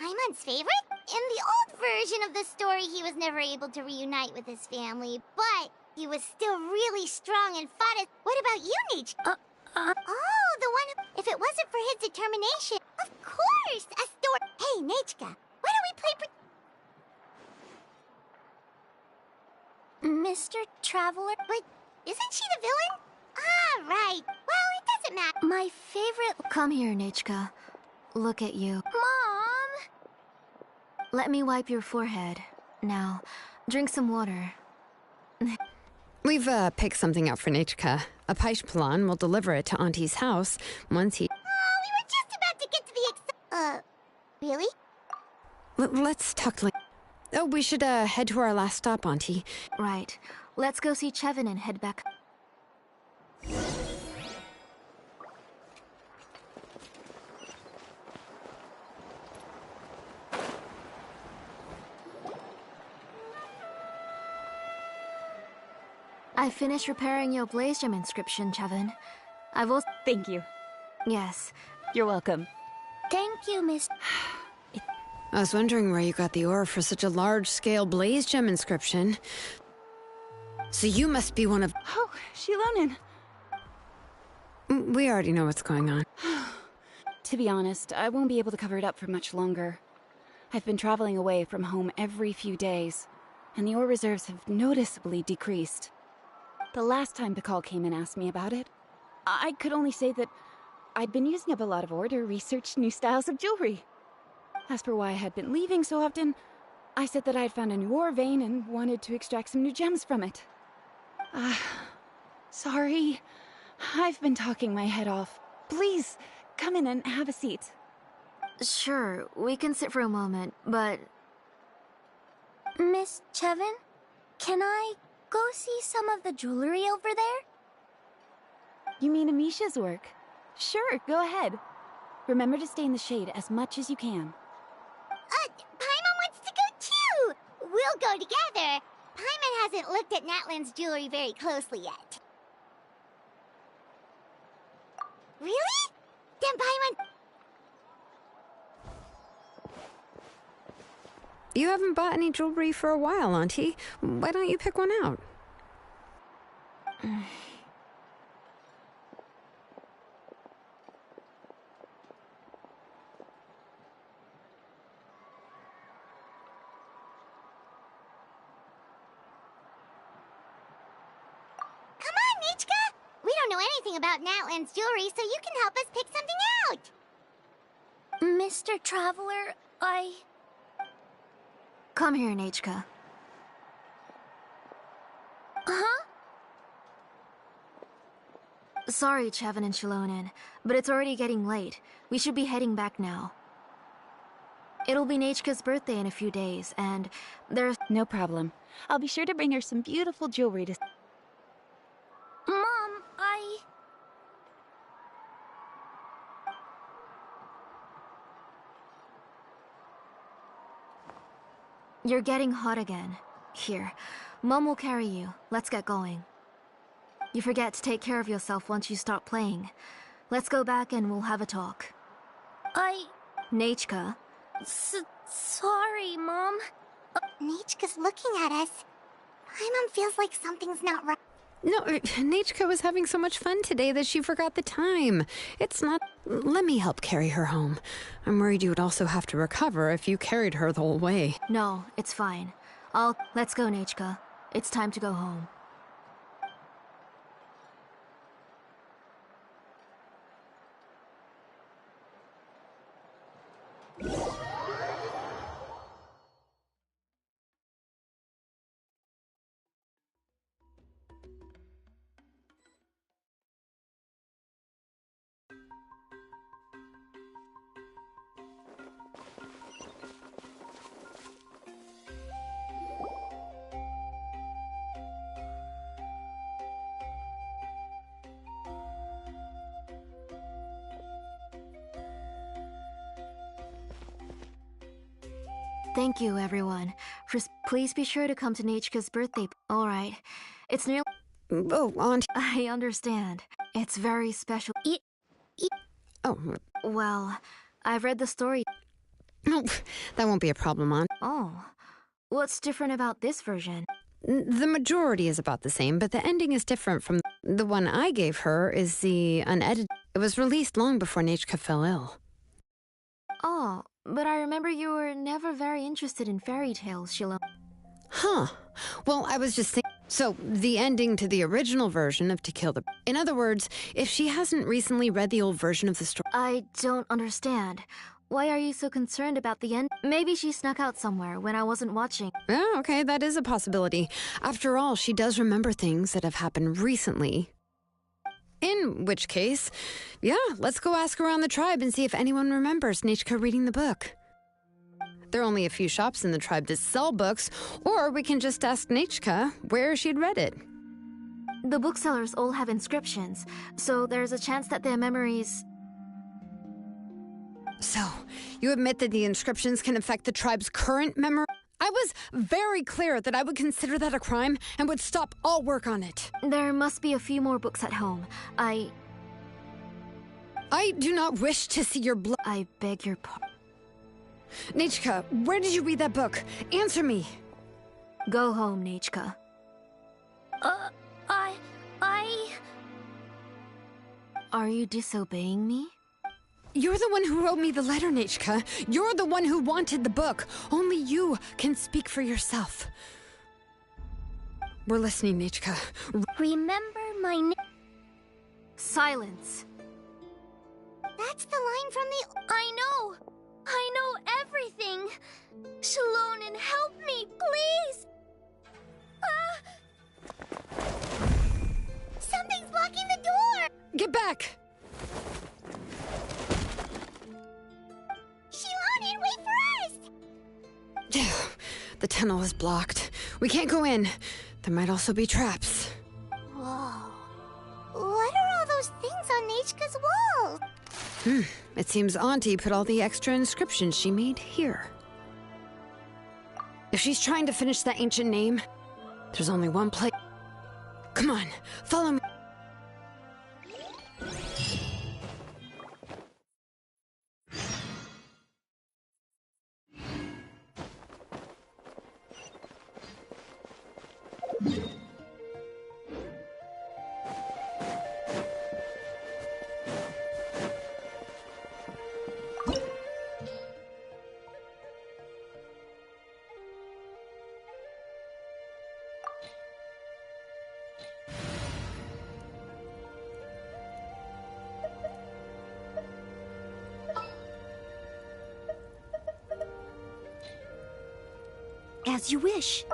Paimon's favorite? In the old version of the story, he was never able to reunite with his family, but he was still really strong and fought it. What about you, Nich? Oh, the one who... If it wasn't for his determination... Of course! A story... Hey, Nichka, why don't we play... Mr. Traveler? But isn't she the villain? Ah, right. Well, it doesn't matter. My favorite... Come here, Nichka. Look at you. Mom! Let me wipe your forehead. Now, drink some water. We've picked something out for Nichka. A Paishpalan will deliver it to Auntie's house once he... Oh, we were just about to get to the really? Let's talk later. Oh, we should head to our last stop, Auntie. Right. Let's go see Chevin and head back. I finished repairing your blaze gem inscription, Chevin. I've also... Thank you. Yes. You're welcome. Thank you, Miss... I was wondering where you got the ore for such a large-scale blaze gem inscription. So you must be one of... Oh, Shilonin. We already know what's going on. To be honest, I won't be able to cover it up for much longer. I've been traveling away from home every few days, and the ore reserves have noticeably decreased. The last time Pakal came and asked me about it, I could only say that I'd been using up a lot of ore to research new styles of jewelry. As for why I had been leaving so often, I said that I had found a new ore vein and wanted to extract some new gems from it. Sorry. I've been talking my head off. Please, come in and have a seat. Sure, we can sit for a moment, but... Miss Chevin, can I go see some of the jewelry over there? You mean Amisha's work? Sure, go ahead. Remember to stay in the shade as much as you can. Paimon wants to go too! We'll go together. Paimon hasn't looked at Natlan's jewelry very closely yet. Really? Then Paimon... You haven't bought any jewelry for a while, Auntie. Why don't you pick one out? We don't know anything about Natlan's jewelry, so you can help us pick something out! Mr. Traveler, Come here, Nechka. Huh? Sorry, Chevin and Shilonen, but it's already getting late. We should be heading back now. It'll be Nechka's birthday in a few days, and there's... No problem. I'll be sure to bring her some beautiful jewelry to... Mom, You're getting hot again. Here, Mom will carry you. Let's get going. You forget to take care of yourself once you start playing. Let's go back and we'll have a talk. Nechka. Sorry, Mom. Nechka's looking at us. Paimon feels like something's not right. No, Nechka was having so much fun today that she forgot the time. It's not... Let me help carry her home. I'm worried you would also have to recover if you carried her the whole way. No, it's fine. Let's go, Nechka. It's time to go home. Thank you, everyone. Please be sure to come to Nechka's birthday. All right. It's nearly... Oh, Auntie... I understand. It's very special. Oh. Well, I've read the story. Oh, that won't be a problem, Aunt. Oh. What's different about this version? The majority is about the same, but the ending is different from... The one I gave her is the unedited... It was released long before Nechka fell ill. Oh, but I remember you were never very interested in fairy tales, Shiloh. Huh. Well, I was just thinking... So, the ending to the original version of To Kill the... In other words, if she hasn't recently read the old version of the story... I don't understand. Why are you so concerned about the end? Maybe she snuck out somewhere when I wasn't watching. Oh, okay, that is a possibility. After all, she does remember things that have happened recently. In which case, yeah, let's go ask around the tribe and see if anyone remembers Nechka reading the book. There are only a few shops in the tribe that sell books, or we can just ask Nechka where she'd read it. The booksellers all have inscriptions, so there's a chance that their memories... So, you admit that the inscriptions can affect the tribe's current memory? I was very clear that I would consider that a crime and would stop all work on it. There must be a few more books at home. I do not wish to see your blood. I beg your pardon. Nechka, where did you read that book? Answer me. Go home, Nechka. I... Are you disobeying me? You're the one who wrote me the letter, Nechka. You're the one who wanted the book. Only you can speak for yourself. We're listening, Nechka. Remember my name. Silence. That's the line from the. I know everything. Shalonen, help me, please. Something's blocking the door. Get back! Shalonen, wait for us. The tunnel is blocked. We can't go in. There might also be traps. Whoa. What are all those things on Nechka's wall? It seems Auntie put all the extra inscriptions she made here. If she's trying to finish that ancient name, there's only one place. Come on, follow me. As you wish.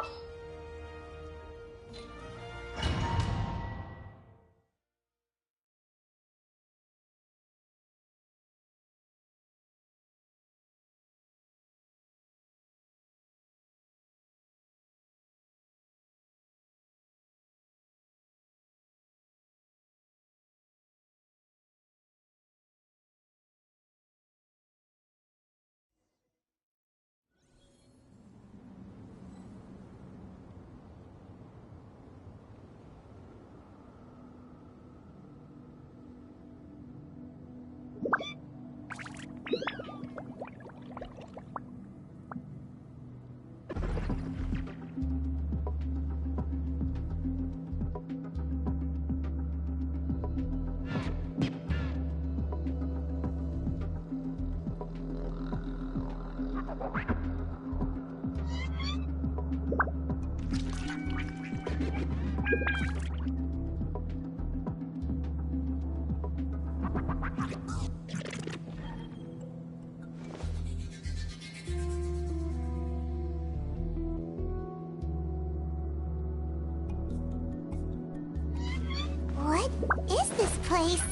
What is this place?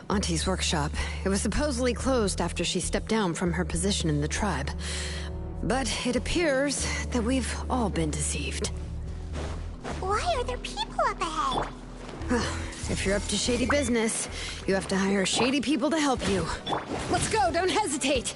Auntie's workshop. It was supposedly closed after she stepped down from her position in the tribe. But it appears that we've all been deceived. Why are there people up ahead? If you're up to shady business, you have to hire shady people to help you. Let's go, don't hesitate!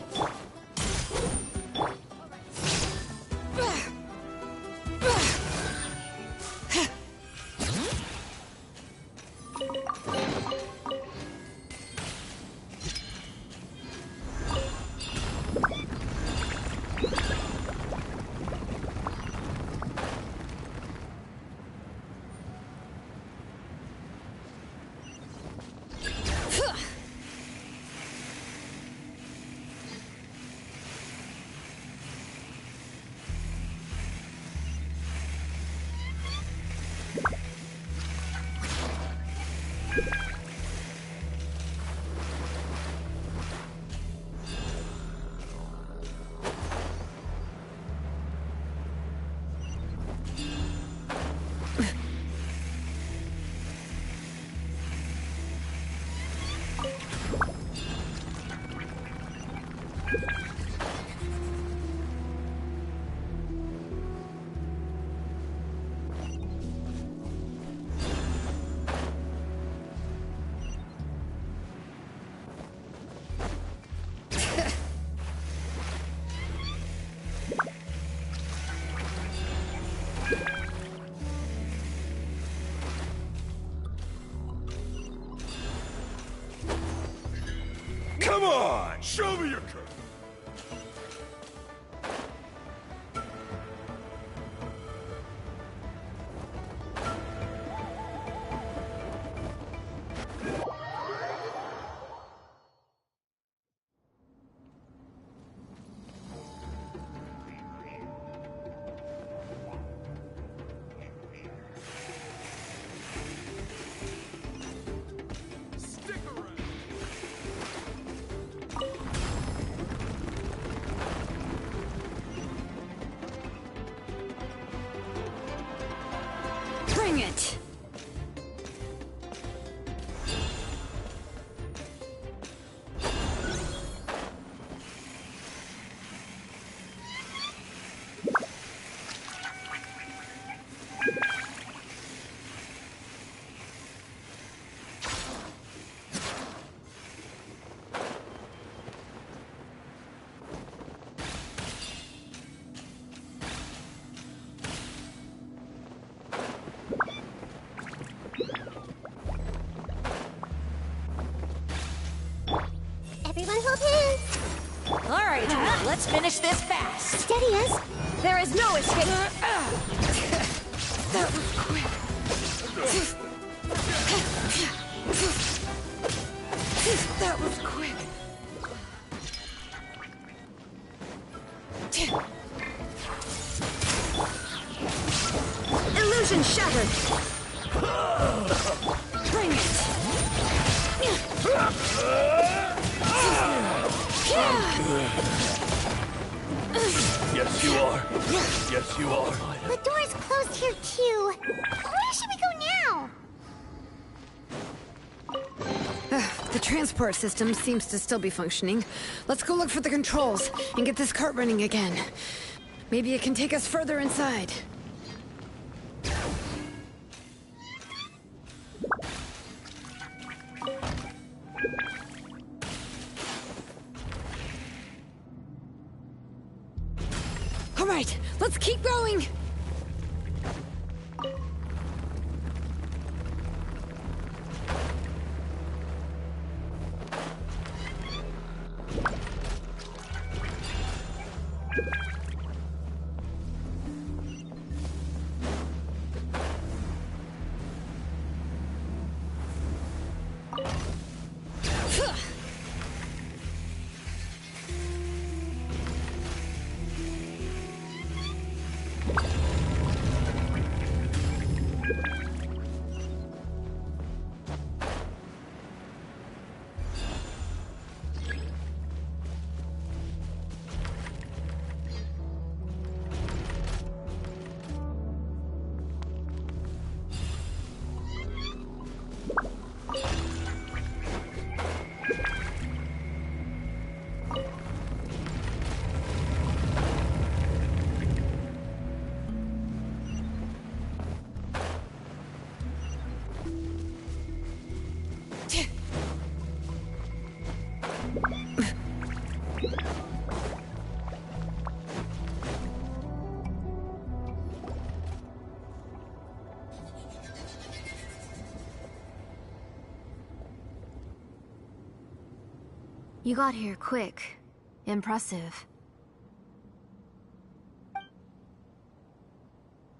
Bring it! Everyone hold hands. All right, let's finish this fast. Steady us. There is no escape. That was quick. That was quick. Illusion shattered. Bring it. Yes, you are. Yes, you are. The door's closed here too. Where should we go now? The transport system seems to still be functioning. Let's go look for the controls and get this cart running again. Maybe it can take us further inside. All right, let's keep going! You got here quick. Impressive.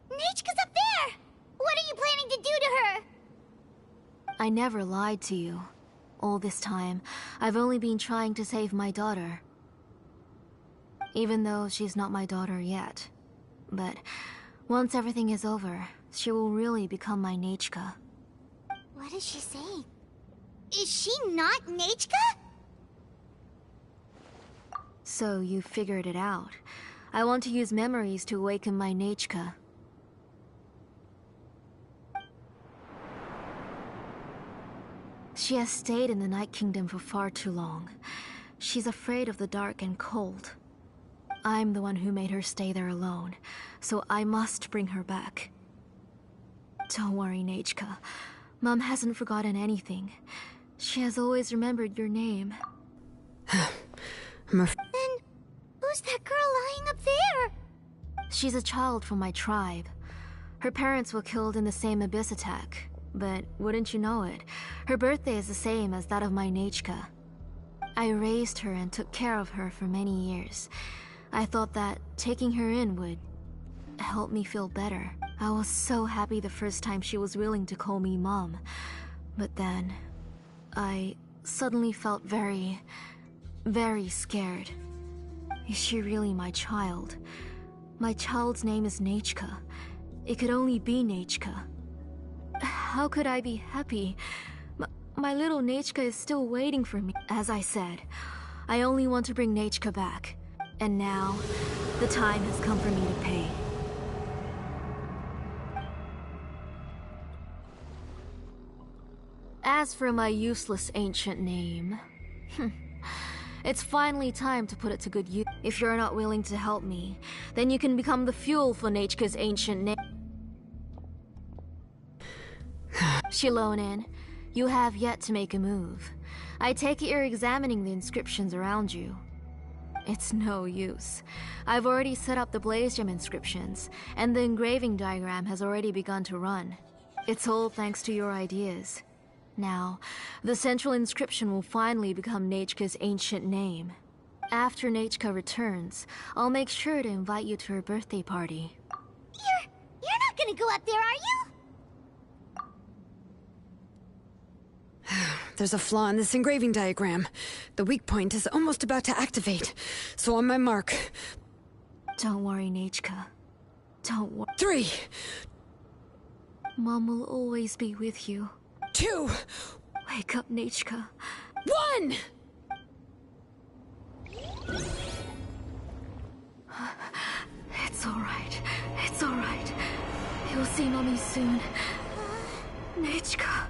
Neitchka's up there! What are you planning to do to her? I never lied to you. All this time, I've only been trying to save my daughter. Even though she's not my daughter yet. But once everything is over, she will really become my Neitchka. What is she saying? Is she not Neitchka? So you figured it out. I want to use memories to awaken my Neitchka. She has stayed in the Night Kingdom for far too long. She's afraid of the dark and cold. I'm the one who made her stay there alone, so I must bring her back. Don't worry, Neitchka. Mom hasn't forgotten anything. She has always remembered your name. Then, who's that girl lying up there? She's a child from my tribe. Her parents were killed in the same abyss attack. But wouldn't you know it, her birthday is the same as that of my Neitchka. I raised her and took care of her for many years. I thought that taking her in would help me feel better. I was so happy the first time she was willing to call me Mom. But then, I suddenly felt very scared. Is she really my child? My child's name is Neitchka. It could only be Neitchka. How could I be happy? My little Neitchka is still waiting for me. As I said, I only want to bring Neitchka back. And now, the time has come for me to pay. As for my useless ancient name, it's finally time to put it to good use. If you're not willing to help me, then you can become the fuel for Neitchka's ancient name. Shilonen, you have yet to make a move. I take it you're examining the inscriptions around you. It's no use. I've already set up the Blaze Gem inscriptions, and the engraving diagram has already begun to run. It's all thanks to your ideas. Now, the central inscription will finally become Neitchka's ancient name. After Neitchka returns, I'll make sure to invite you to her birthday party. You're not gonna go up there, are you? There's a flaw in this engraving diagram. The weak point is almost about to activate. So on my mark. Don't worry, Neitchka. Don't worry. 3, Mom will always be with you. 2, Wake up, Neitchka. 1! It's alright. It's alright. You'll see Mommy soon. Neitchka.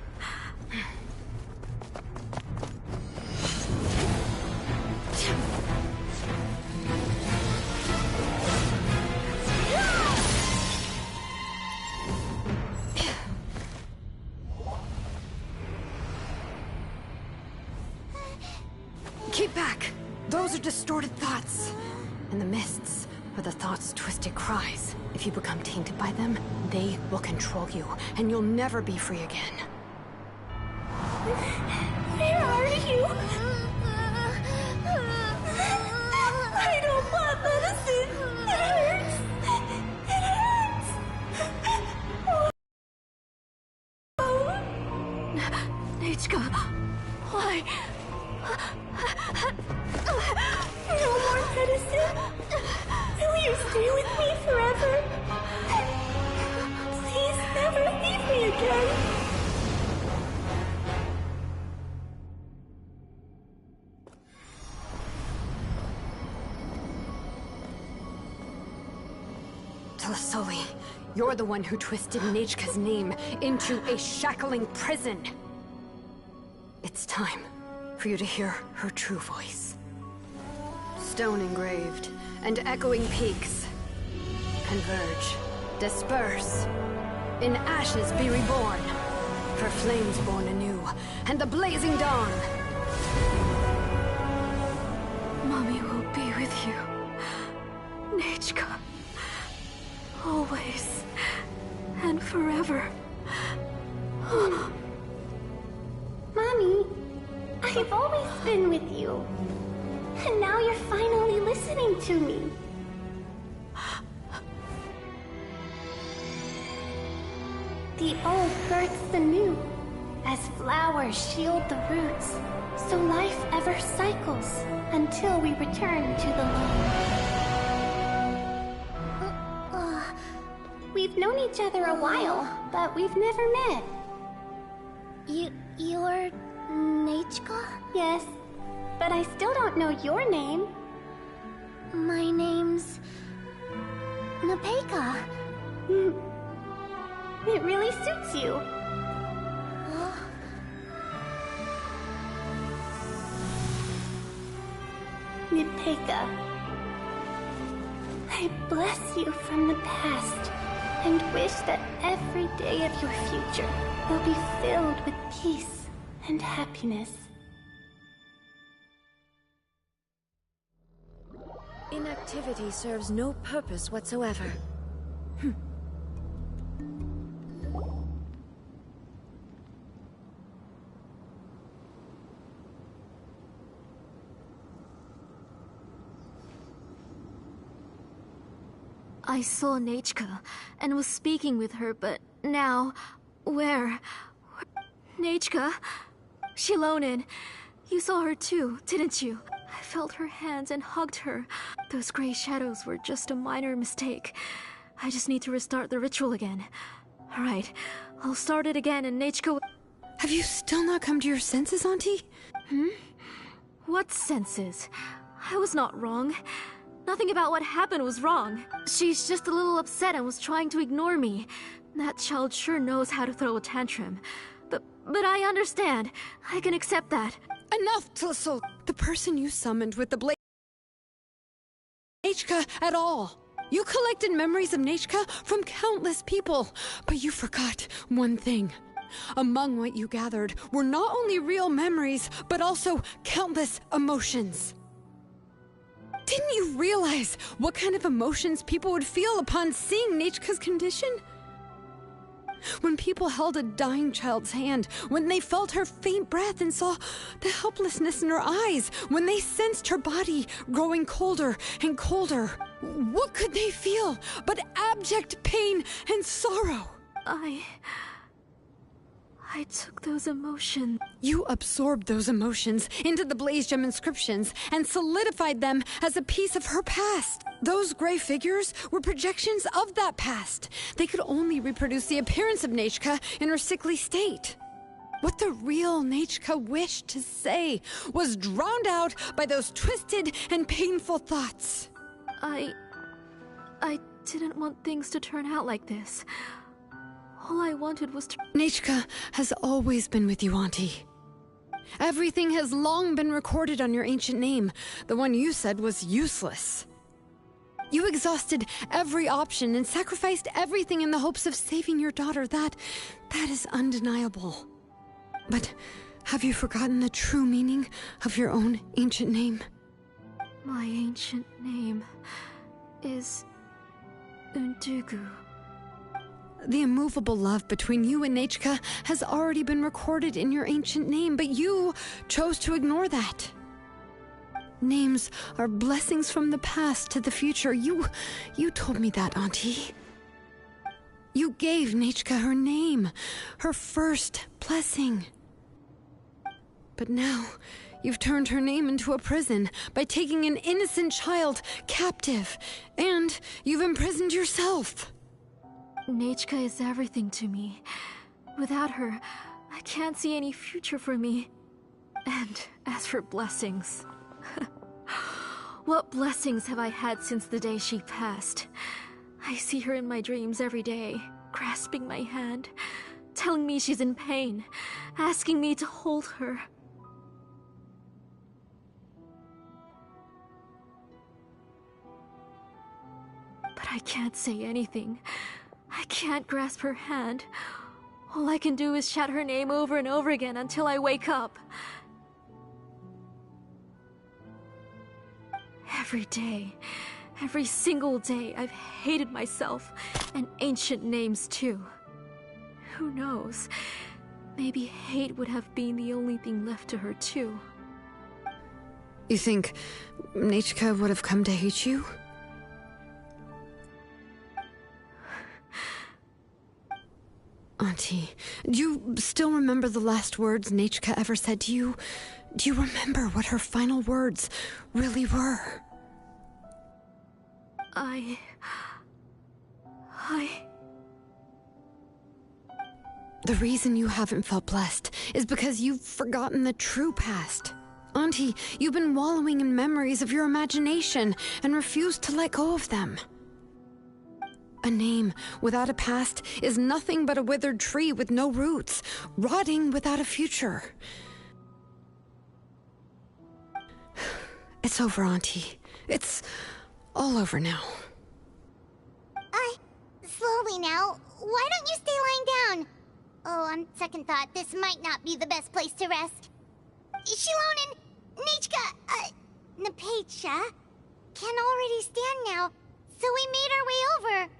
Keep back! Those are distorted thoughts. And the mists are the thoughts' twisted cries. If you become tainted by them, they will control you, and you'll never be free again. Where are you? I don't want medicine. It hurts. It hurts. Neitchka, why? No more medicine. Will you stay with me forever? Please never leave me again. Telasoli, you're the one who twisted Neitchka's name into a shackling prison. It's time for you to hear her true voice. Stone engraved and echoing peaks converge, disperse, in ashes be reborn, for flames born anew, and the blazing dawn. Mommy will be with you. Neitchka. Always. And forever. Mommy, I've always been with you. And now you're finally listening to me. The old births the new, as flowers shield the roots, so life ever cycles until we return to the loam. We've known each other a while, but we've never met. You're Neitchka? Yes, but I still don't know your name. My name's Nepeka. It really suits you. Nepeka, I bless you from the past and wish that every day of your future will be filled with peace and happiness. Inactivity serves no purpose whatsoever. I saw Neitchka and was speaking with her, but now, where? Neitchka? Shilonen, you saw her too, didn't you? I felt her hands and hugged her. Those gray shadows were just a minor mistake. I just need to restart the ritual again. Alright, I'll start it again and Neitchka... Have you still not come to your senses, Auntie? What senses? I was not wrong. Nothing about what happened was wrong. She's just a little upset and was trying to ignore me. That child sure knows how to throw a tantrum. But I understand. I can accept that. Enough, Tlisol! The person you summoned with the blade... Nechka at all. You collected memories of Nechka from countless people, but you forgot one thing. Among what you gathered were not only real memories, but also countless emotions. Didn't you realize what kind of emotions people would feel upon seeing Nechka's condition? When people held a dying child's hand, when they felt her faint breath and saw the helplessness in her eyes, when they sensed her body growing colder and colder, what could they feel but abject pain and sorrow? I took those emotions. You absorbed those emotions into the Blaze Gem inscriptions and solidified them as a piece of her past. Those gray figures were projections of that past. They could only reproduce the appearance of Nechka in her sickly state. What the real Nechka wished to say was drowned out by those twisted and painful thoughts. I didn't want things to turn out like this. All I wanted was to... Nechka has always been with you, Auntie. Everything has long been recorded on your ancient name, the one you said was useless. You exhausted every option and sacrificed everything in the hopes of saving your daughter. That is undeniable. But have you forgotten the true meaning of your own ancient name? My ancient name is Undugu. The immovable love between you and Nechka has already been recorded in your ancient name, but you chose to ignore that. Names are blessings from the past to the future. You told me that, Auntie. You gave Nechka her name, her first blessing. But now, you've turned her name into a prison by taking an innocent child captive, and you've imprisoned yourself. Nechka is everything to me. Without her, I can't see any future for me. And as for blessings... what blessings have I had since the day she passed? I see her in my dreams every day, grasping my hand, telling me she's in pain, asking me to hold her. But I can't say anything. I can't grasp her hand. All I can do is shout her name over and over again until I wake up. Every day, every single day, I've hated myself, and ancient names too. Who knows? Maybe hate would have been the only thing left to her too. You think Nechka would have come to hate you? Auntie, do you still remember the last words Nechka ever said to you? Do you remember what her final words really were? The reason you haven't felt blessed is because you've forgotten the true past. Auntie, you've been wallowing in memories of your imagination and refused to let go of them. A name without a past is nothing but a withered tree with no roots, rotting without a future. It's over, Auntie. It's all over now. Slowly now. Why don't you stay lying down? Oh, on second thought, this might not be the best place to rest. Shilon and Nechka, Napecha can already stand now, so we made our way over.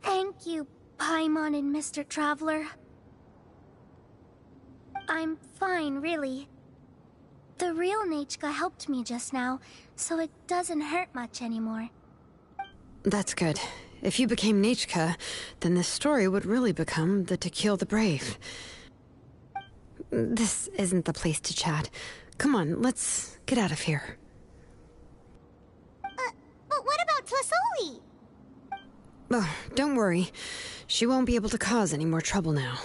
Thank you, Paimon and Mr. Traveler. I'm fine, really. The real Nechka helped me just now, so it doesn't hurt much anymore. That's good. If you became Nechka, then this story would really become the To Kill the Brave. This isn't the place to chat. Come on, let's get out of here. But what about Tlasoli? Oh, don't worry. She won't be able to cause any more trouble now.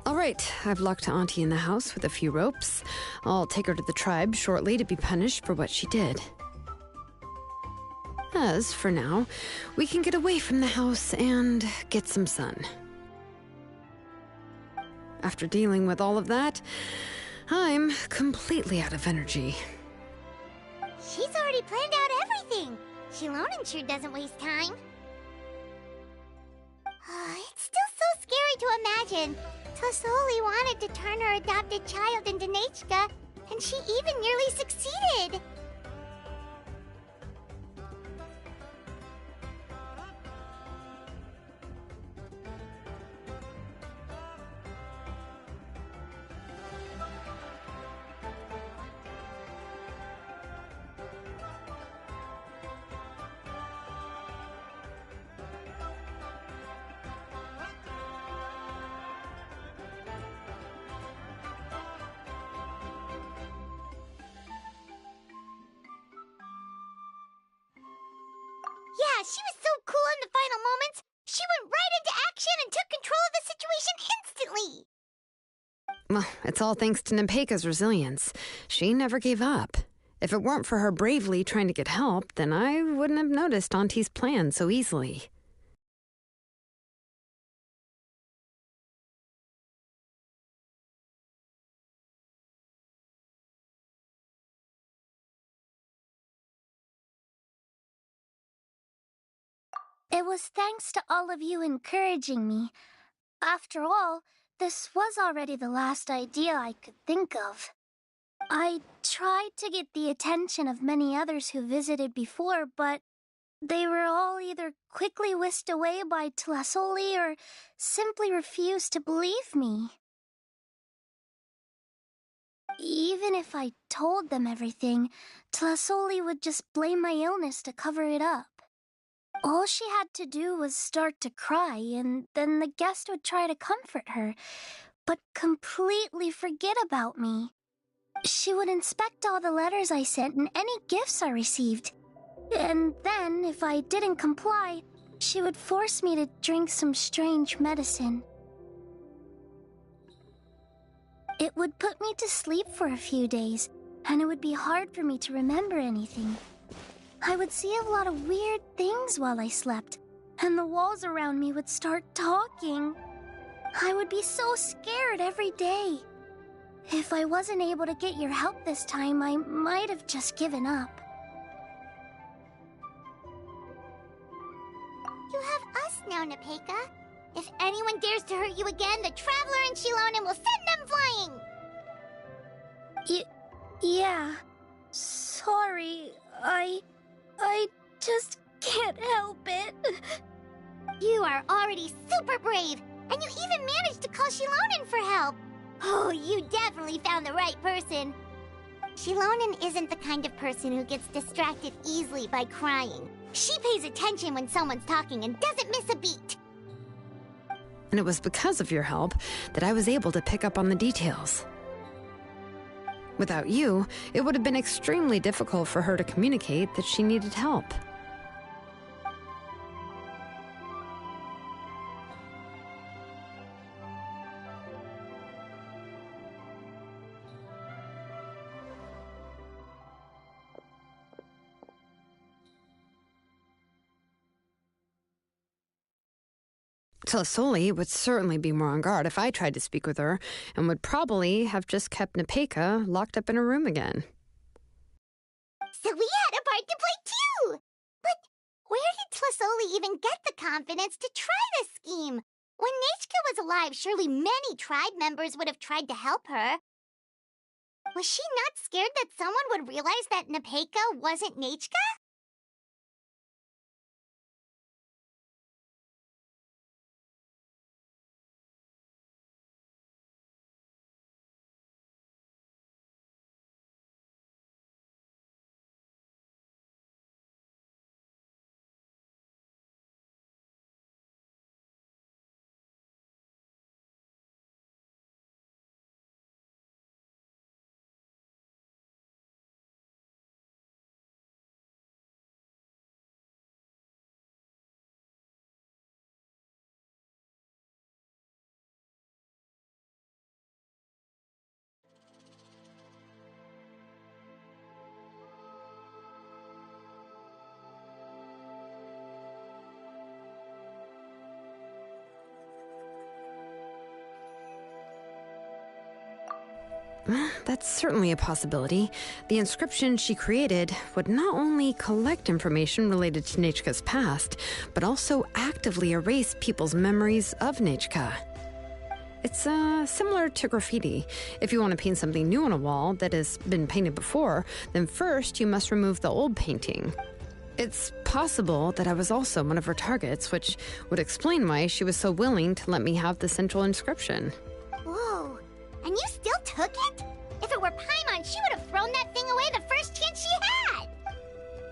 All right, I've locked Auntie in the house with a few ropes. I'll take her to the tribe shortly to be punished for what she did. As for now, we can get away from the house and get some sun. After dealing with all of that, I'm completely out of energy. She's already planned out everything. Shilonen sure doesn't waste time. It's still so scary to imagine. Tlasoli wanted to turn her adopted child into Nechka, and she even nearly succeeded. Yeah, she was so cool in the final moments. She went right into action and took control of the situation instantly. Well, it's all thanks to Nepeka's resilience. She never gave up. If it weren't for her bravely trying to get help, then I wouldn't have noticed Auntie's plan so easily. It was thanks to all of you encouraging me. After all, this was already the last idea I could think of. I tried to get the attention of many others who visited before, but they were all either quickly whisked away by Tlasoli or simply refused to believe me. Even if I told them everything, Tlasoli would just blame my illness to cover it up. All she had to do was start to cry, and then the guest would try to comfort her, but completely forget about me. She would inspect all the letters I sent and any gifts I received. And then, if I didn't comply, she would force me to drink some strange medicine. It would put me to sleep for a few days, and it would be hard for me to remember anything. I would see a lot of weird things while I slept, and the walls around me would start talking. I would be so scared every day. If I wasn't able to get your help this time, I might have just given up. You have us now, Nepeka. If anyone dares to hurt you again, the Traveler and Shilonen will send them flying! Yeah. Sorry, I just can't help it. You are already super brave, and you even managed to call Shilonen for help. Oh, you definitely found the right person. Shilonen isn't the kind of person who gets distracted easily by crying. She pays attention when someone's talking and doesn't miss a beat. And it was because of your help that I was able to pick up on the details. Without you, it would have been extremely difficult for her to communicate that she needed help. Tlasoli would certainly be more on guard if I tried to speak with her, and would probably have just kept Nepeka locked up in her room again. So we had a part to play too! But where did Tlasoli even get the confidence to try this scheme? When Nechka was alive, surely many tribe members would have tried to help her. Was she not scared that someone would realize that Nepeka wasn't Nechka? That's certainly a possibility. The inscription she created would not only collect information related to Nechka's past, but also actively erase people's memories of Nechka. It's similar to graffiti. If you want to paint something new on a wall that has been painted before, then first you must remove the old painting. It's possible that I was also one of her targets, which would explain why she was so willing to let me have the central inscription. Whoa, and you still took it? If it were Paimon, she would have thrown that thing away the first chance she had!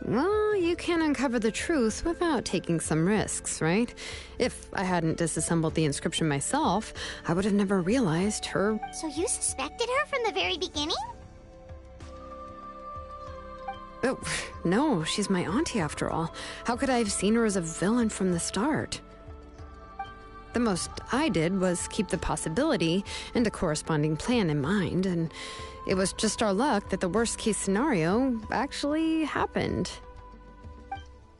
Well, you can't uncover the truth without taking some risks, right? If I hadn't disassembled the inscription myself, I would have never realized her... So you suspected her from the very beginning? Oh, no, she's my auntie after all. How could I have seen her as a villain from the start? The most I did was keep the possibility and a corresponding plan in mind, and it was just our luck that the worst-case scenario actually happened.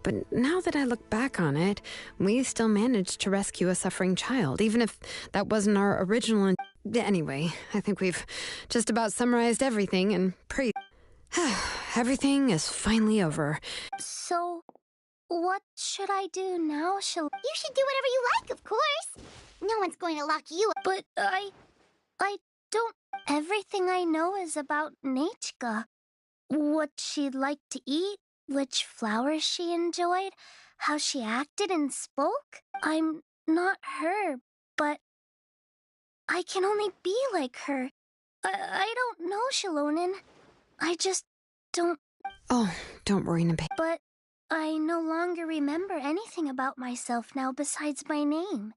But now that I look back on it, we still managed to rescue a suffering child, even if that wasn't our original... Anyway, I think we've just about summarized everything, and everything is finally over. So, what should I do now, You should do whatever you like, of course. No one's going to lock you up. But I don't... Everything I know is about Nechka. What she'd like to eat, which flowers she enjoyed, how she acted and spoke. I'm not her, but I can only be like her. I don't know, Shilonen. I just don't... Oh, don't worry, Nepeka. But I no longer remember anything about myself now besides my name.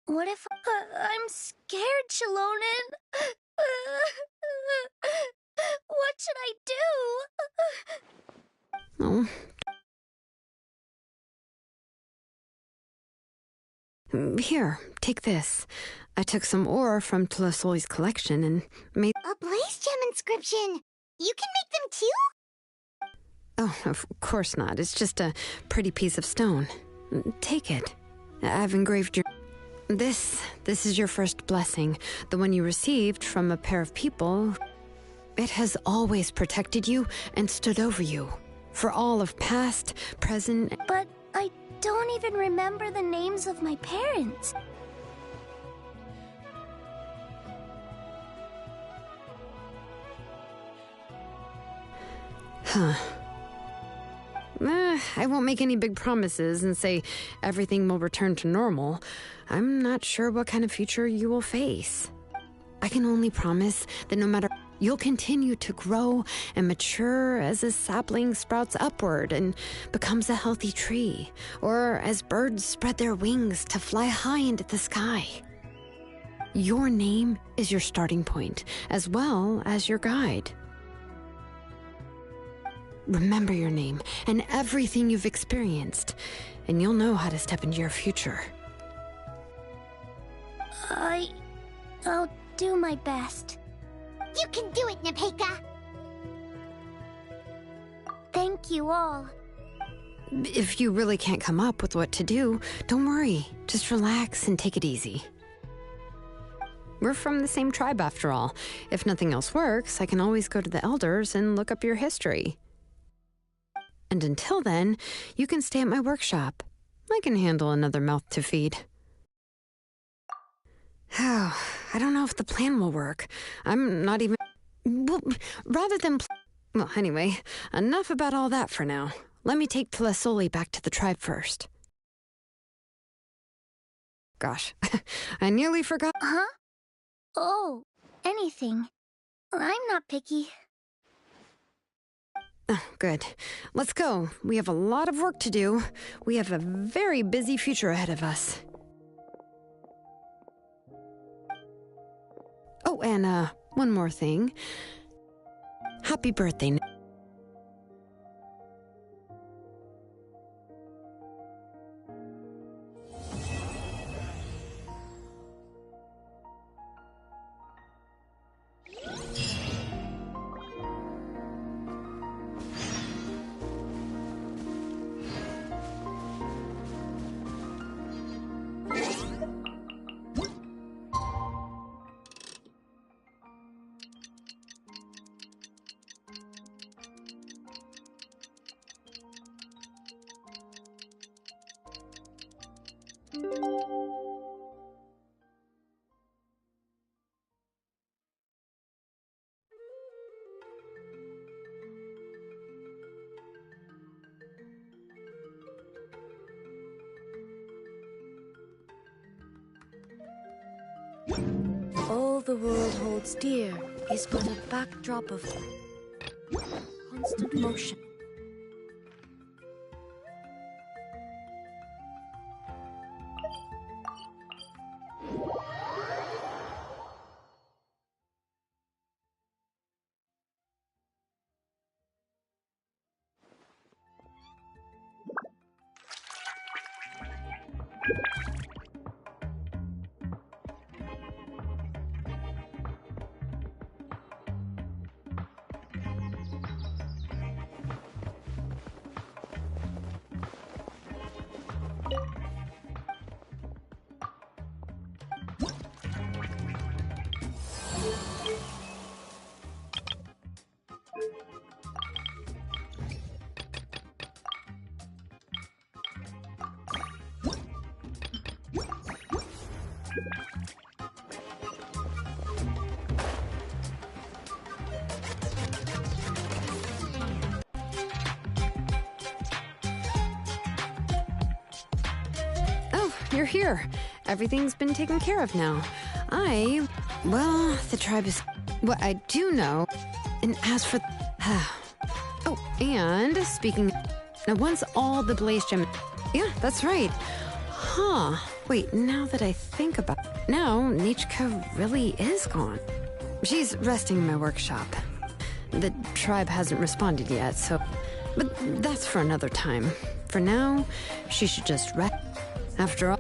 What if... I'm scared, Shilonen. What should I do? Oh. Here, take this. I took some ore from Tlasoli's collection and made... A blaze gem inscription! You can make them too? Oh, of course not. It's just a pretty piece of stone. Take it. I've engraved your... This is your first blessing, the one you received from a pair of people. It has always protected you and stood over you, for all of past, present... But I don't even remember the names of my parents. Huh. I won't make any big promises and say everything will return to normal. I'm not sure what kind of future you will face. I can only promise that no matter... You'll continue to grow and mature as a sapling sprouts upward and becomes a healthy tree, or as birds spread their wings to fly high into the sky. Your name is your starting point, as well as your guide. Remember your name and everything you've experienced, and you'll know how to step into your future. I'll do my best. You can do it, Nepeka! Thank you all. If you really can't come up with what to do, don't worry. Just relax and take it easy. We're from the same tribe after all. If nothing else works, I can always go to the elders and look up your history. And until then, you can stay at my workshop. I can handle another mouth to feed. Oh, I don't know if the plan will work. I'm not even... Well, rather than... Well, anyway, enough about all that for now. Let me take Tlasoli back to the tribe first. Gosh, I nearly forgot... Huh? Oh, anything. I'm not picky. Oh, good. Let's go. We have a lot of work to do. We have a very busy future ahead of us. Oh, and one more thing. Happy birthday. All the world holds dear is but a backdrop of constant motion. You're here. Everything's been taken care of now. Well, the tribe is... What I do know, and as for... Oh, and speaking... Now, once all the Blaze Gem... Yeah, that's right. Huh. Wait, now that I think about it... Now, Nichka really is gone. She's resting in my workshop. The tribe hasn't responded yet, so... But that's for another time. For now, she should just rest. After all...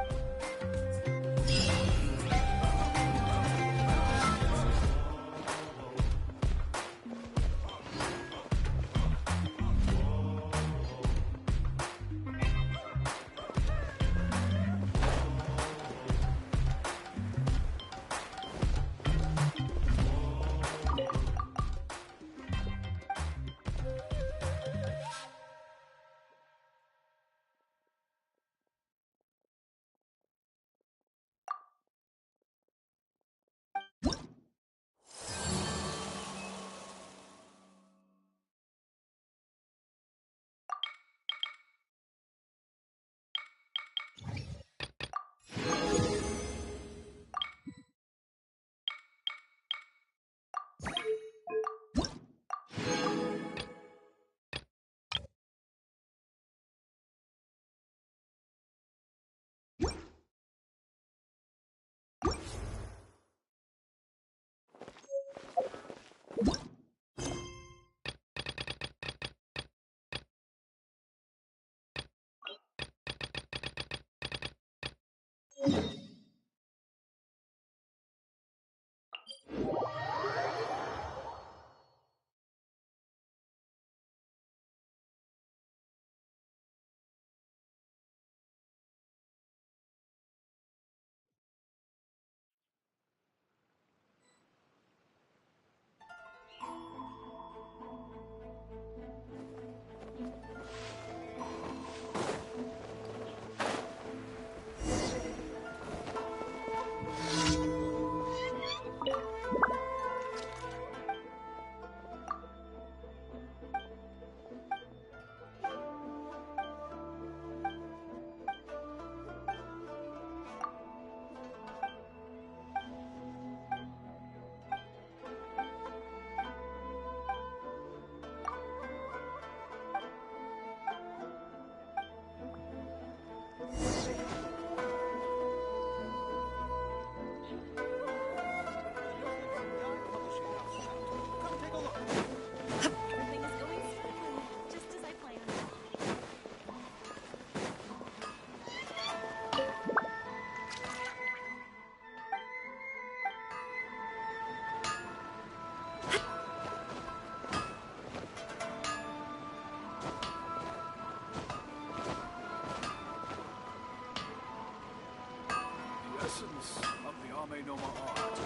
no more art.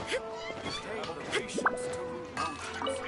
Stay the patience to move mountains.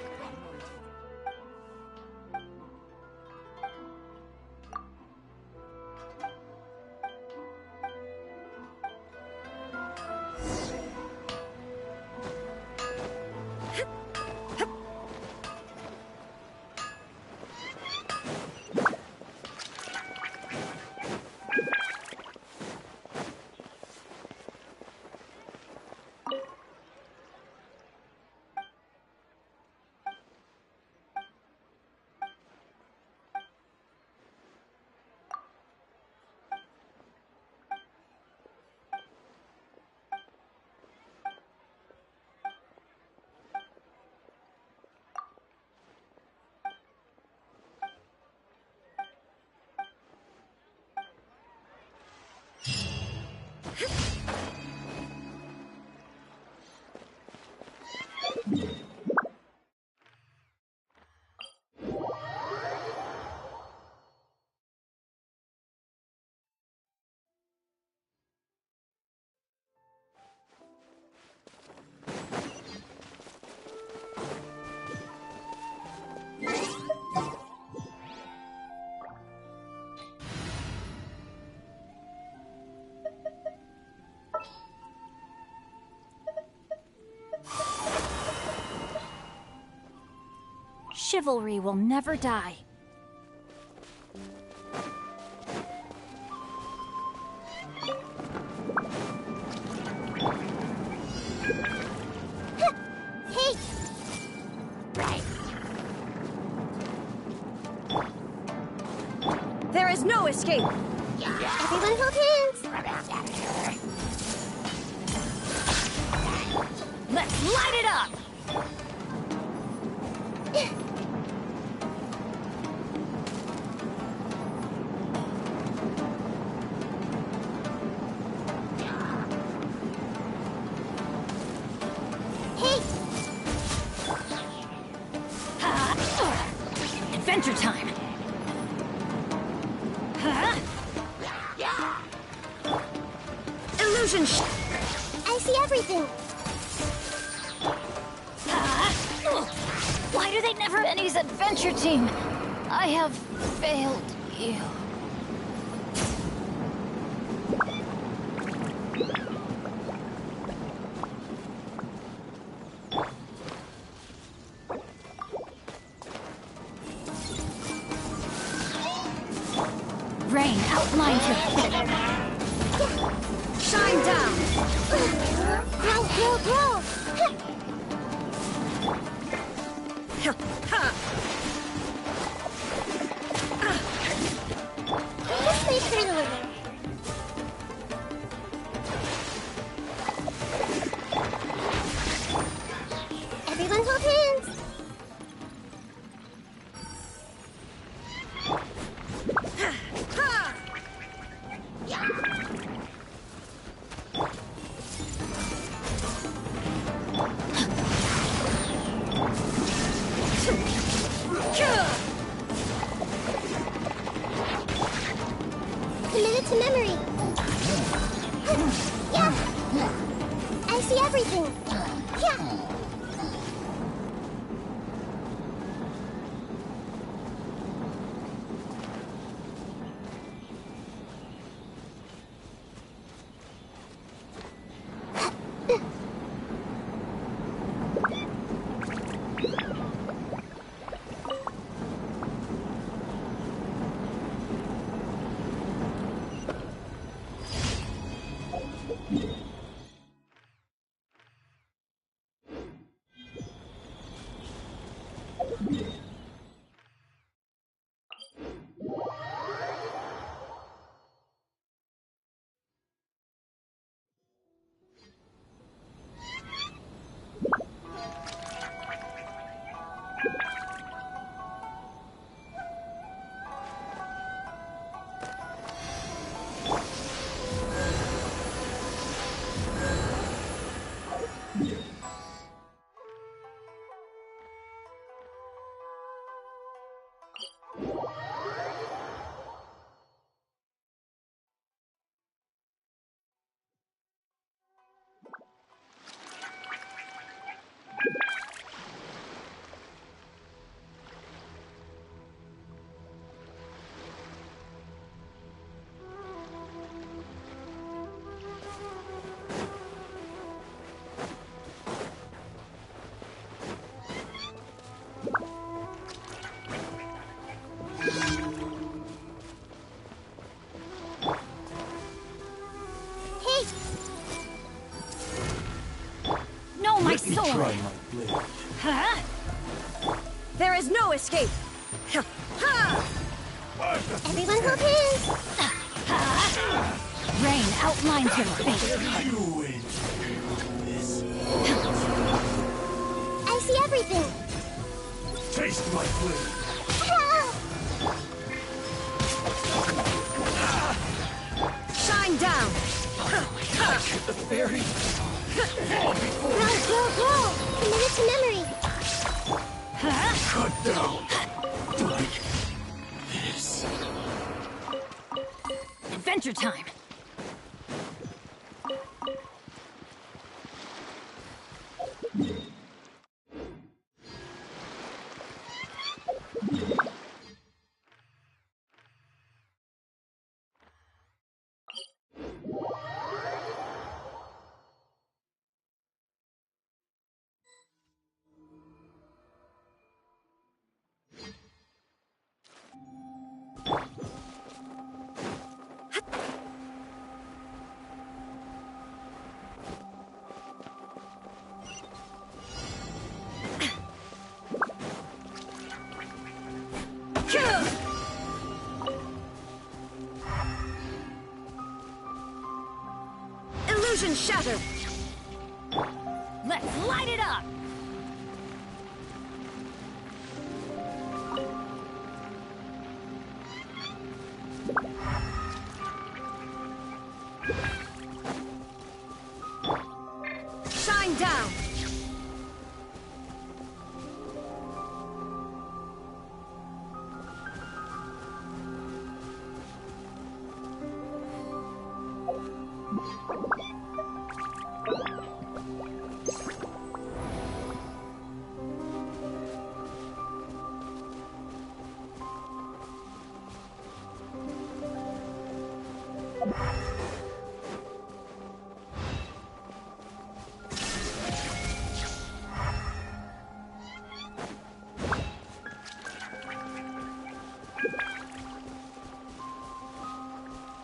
Chivalry will never die. Hey! Right. There is no escape. Everyone hold hands! Let's light it up! Adventure time! Illusion I see everything! Why do they never Benny's adventure team? I have failed you. Rain outlines your shine down. Grow, grow, grow! Let's play prettily. Everyone hold hands! Committed to memory. Yeah. I see everything. Yeah. my sword! Huh? There is no escape! Everyone hold hands! Rain outlines your fate. I see everything! Taste my blade. Shine down! The fairy. Grow! Committed to memory! Cut down. Like this. Adventure time! Illusion shattered! Let's light it up! Shine down!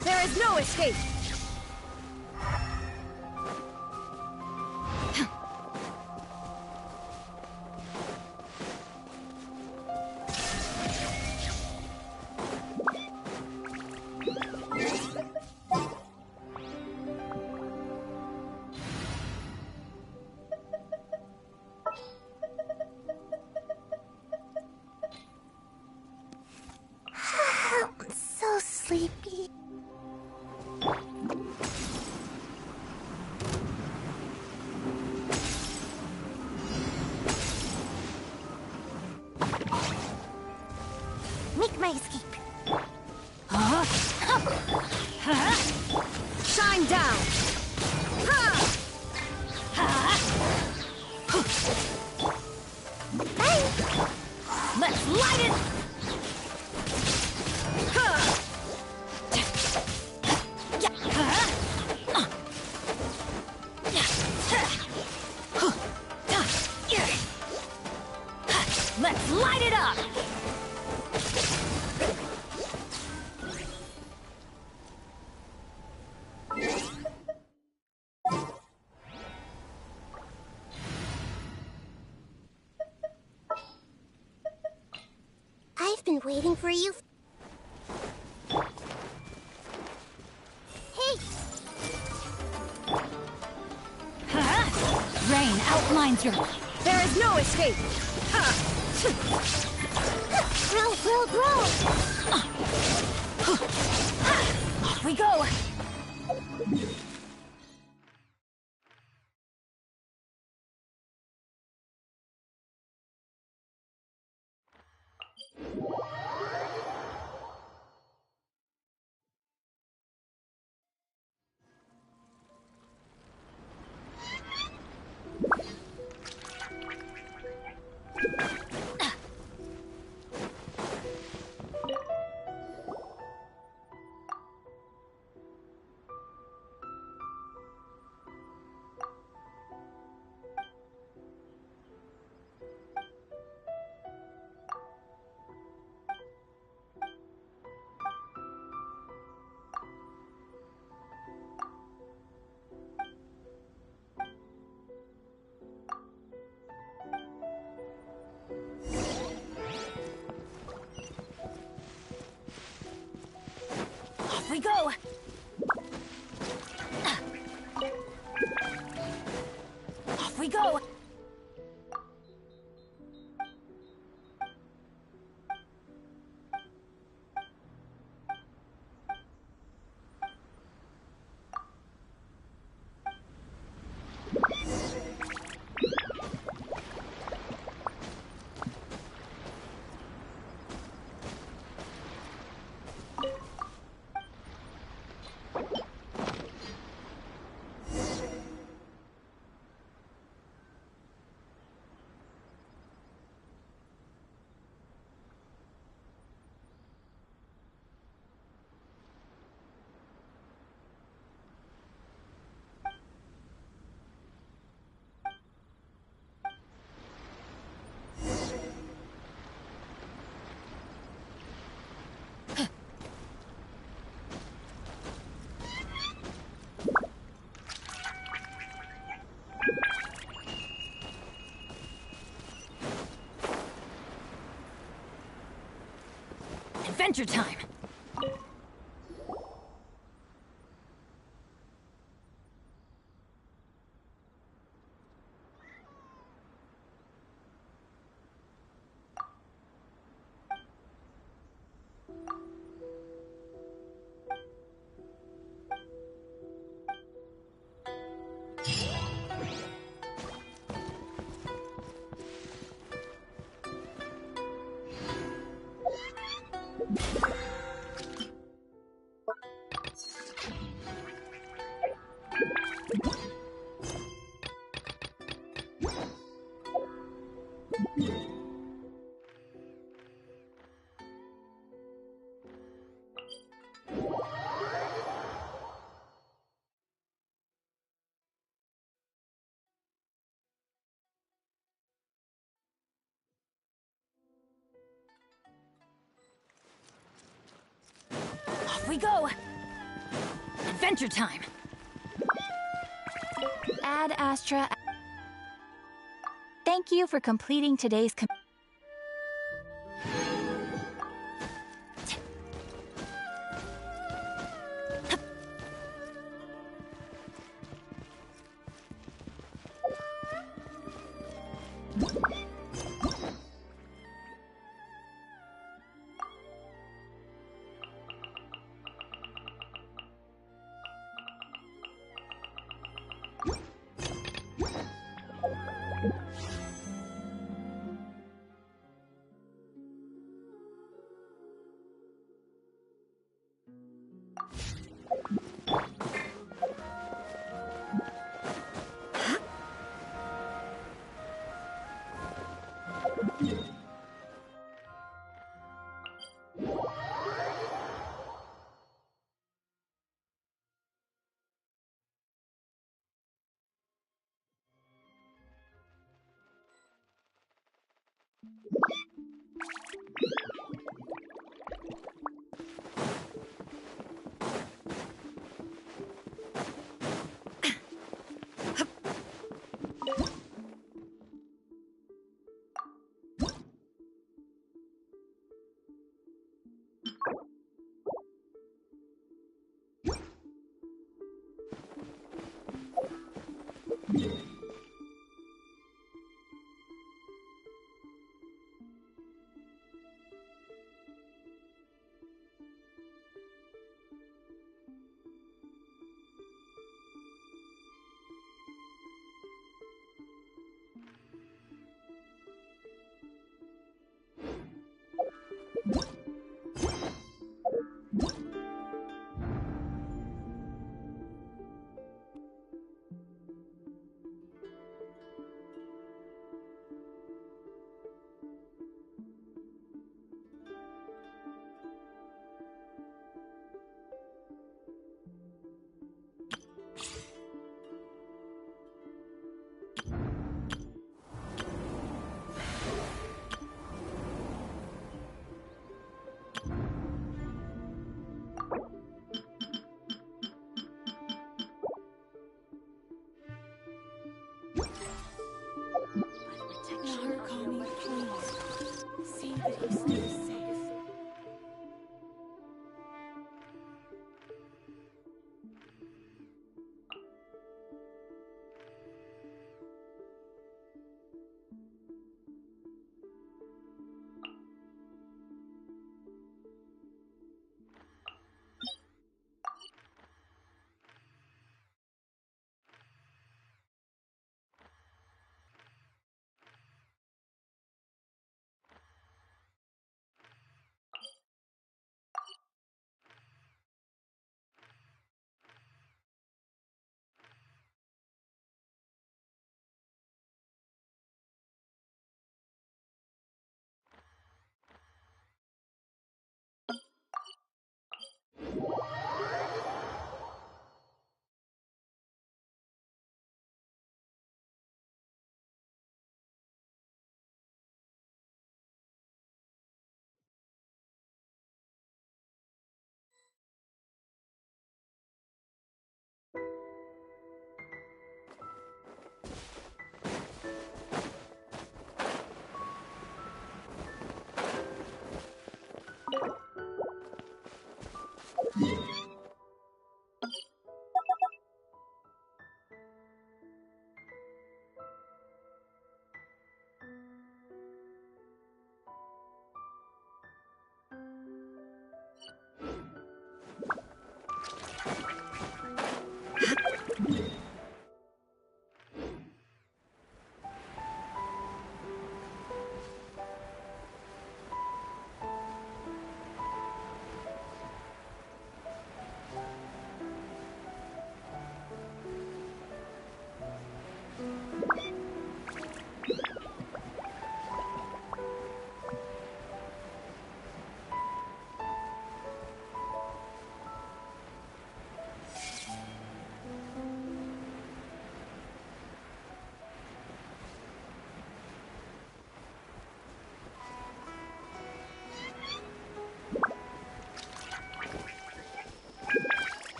There is no escape! I'm so sleepy. Make my escape. Shine down! Let's light it! Let's light it up! I've been waiting for you. Hey! Rain outlines your... There is no escape! Grow! Off we go! we go! Off we go! Adventure time! Off we go! Adventure time! Ad Astra. Thank you for completing today's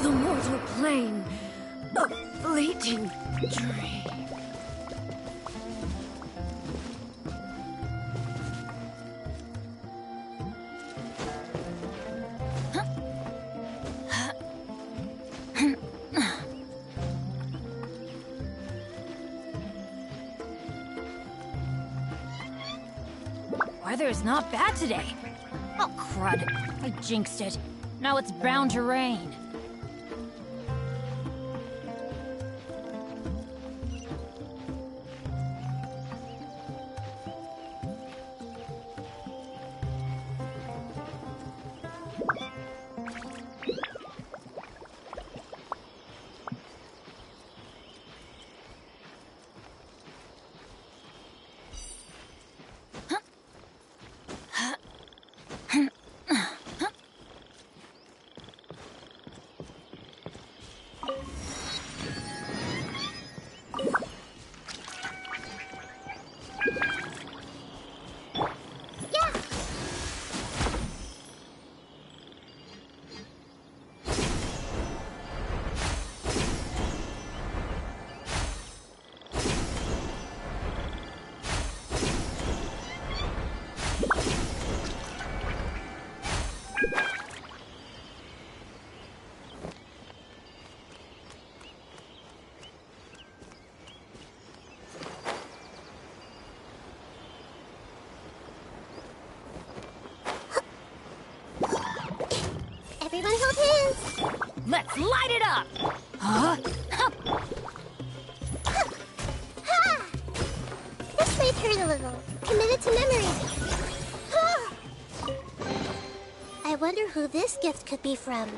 The mortal plane, a fleeting dream. Weather is not bad today. Oh, crud. I jinxed it. Now it's bound to rain. Everyone hold hands! Let's light it up! Huh? Ha! This might hurt a little. Committed to memory. Ha! I wonder who this gift could be from.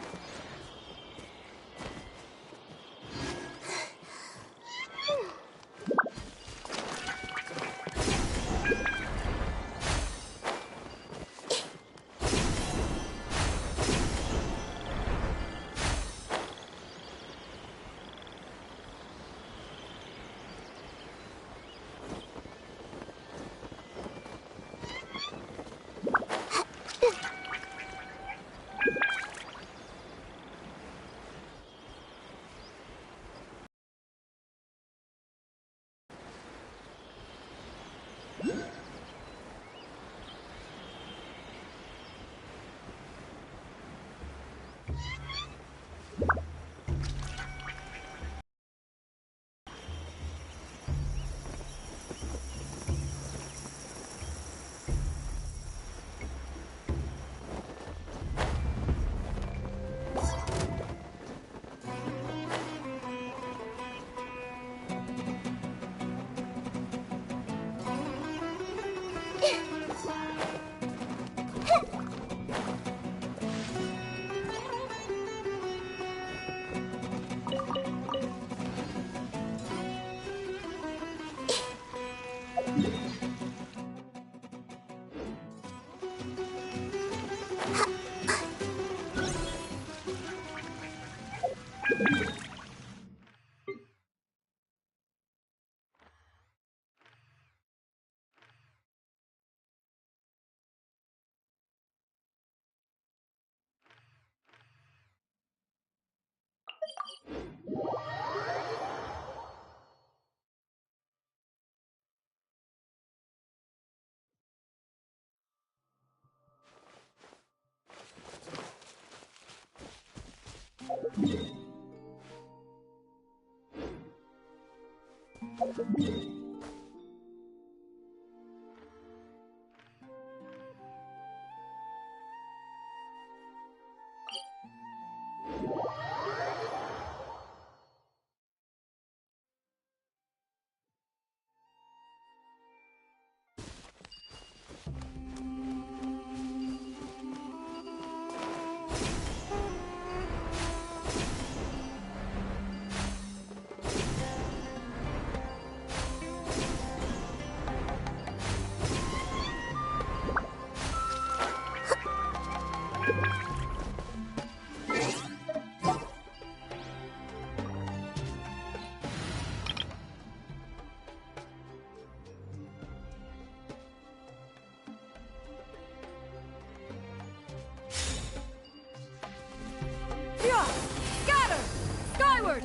Scatter! Skyward!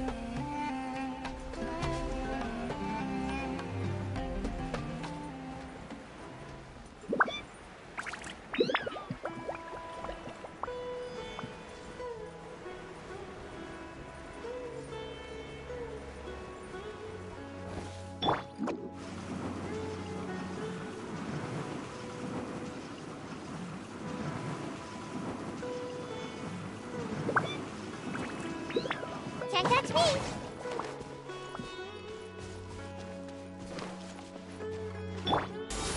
Can't catch me!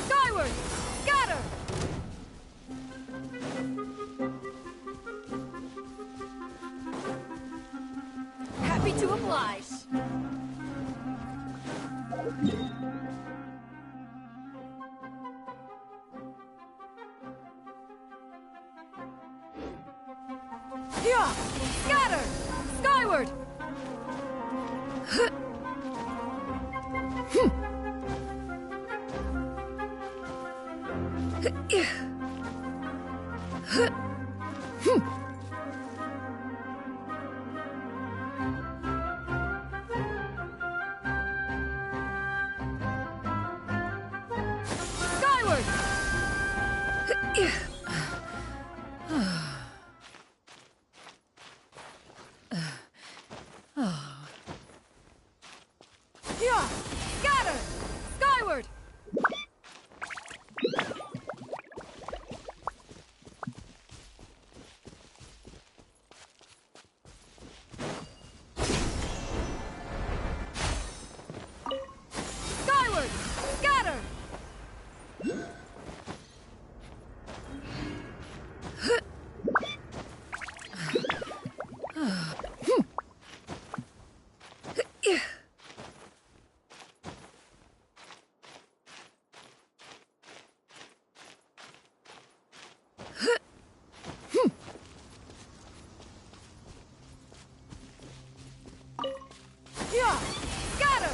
Skyward! Scatter! Happy to oblige. Yeah! Scatter! Skyward! Skyward! Yeah! Scatter! Skyward! Skyward! Scatter! Yeah! Scatter!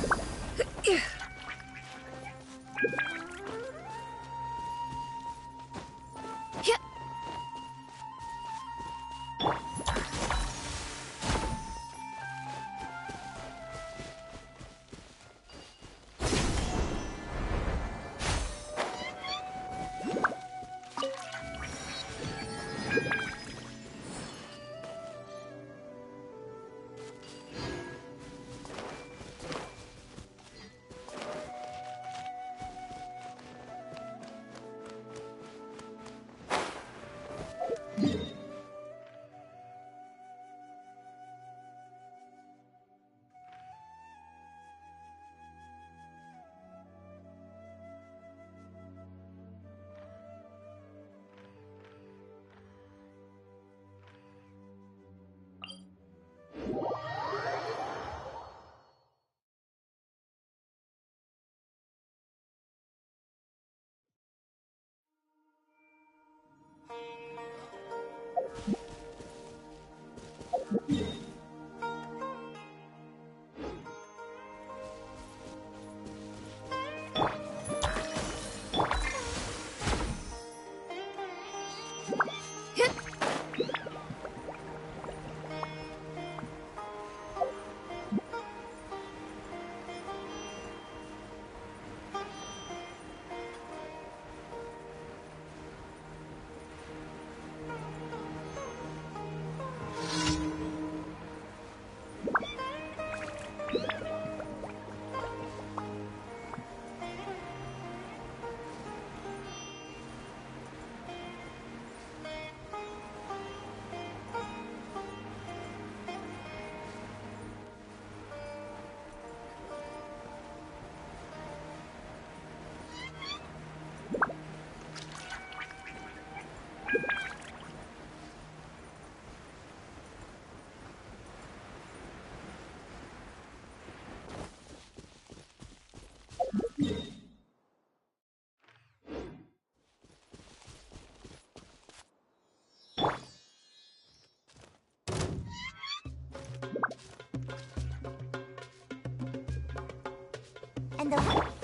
And the...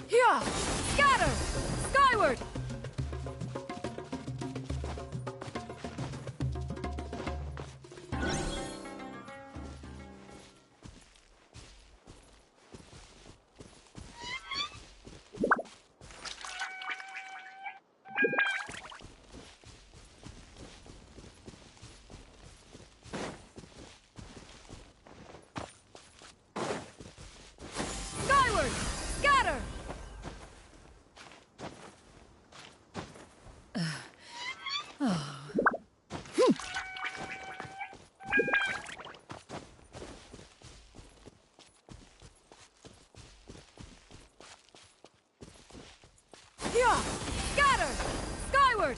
Yeah! Scatter! Skyward! Skyward! Scatter! Yeah! Scatter! Skyward!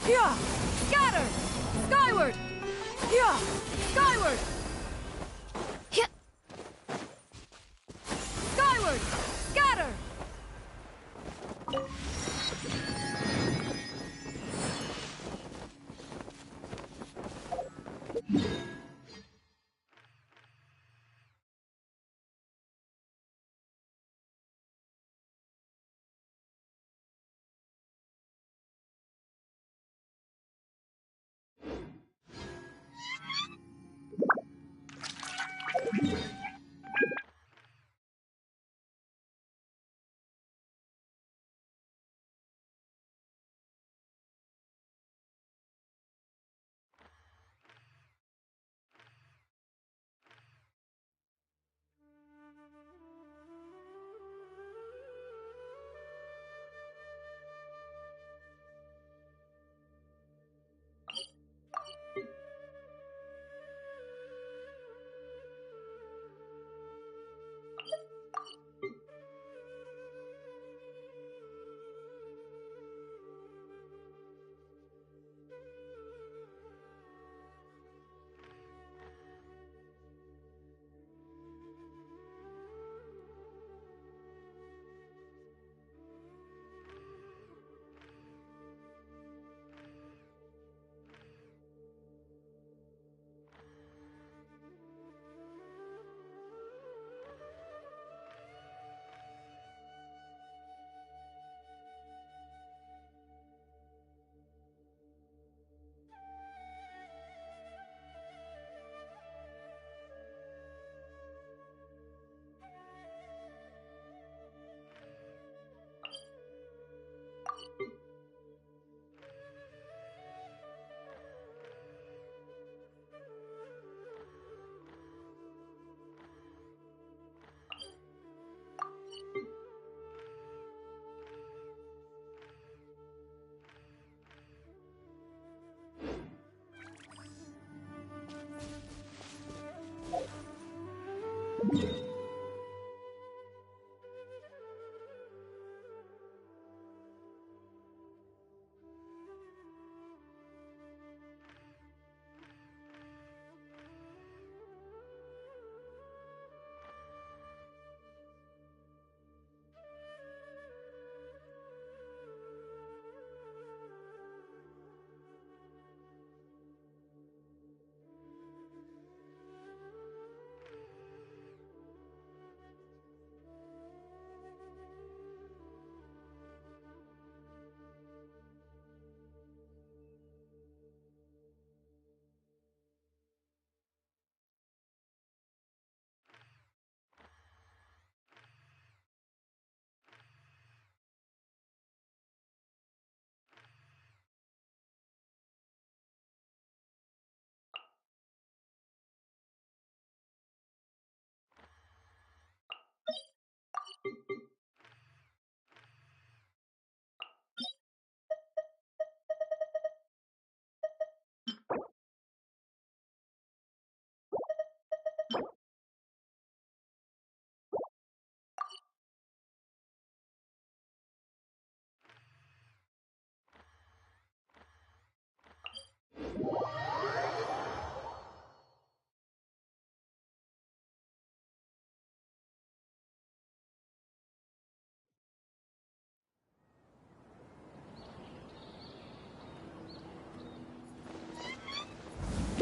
Yeah! Scatter! Skyward! Yeah! Skyward! Yeah. Skyward! Scatter!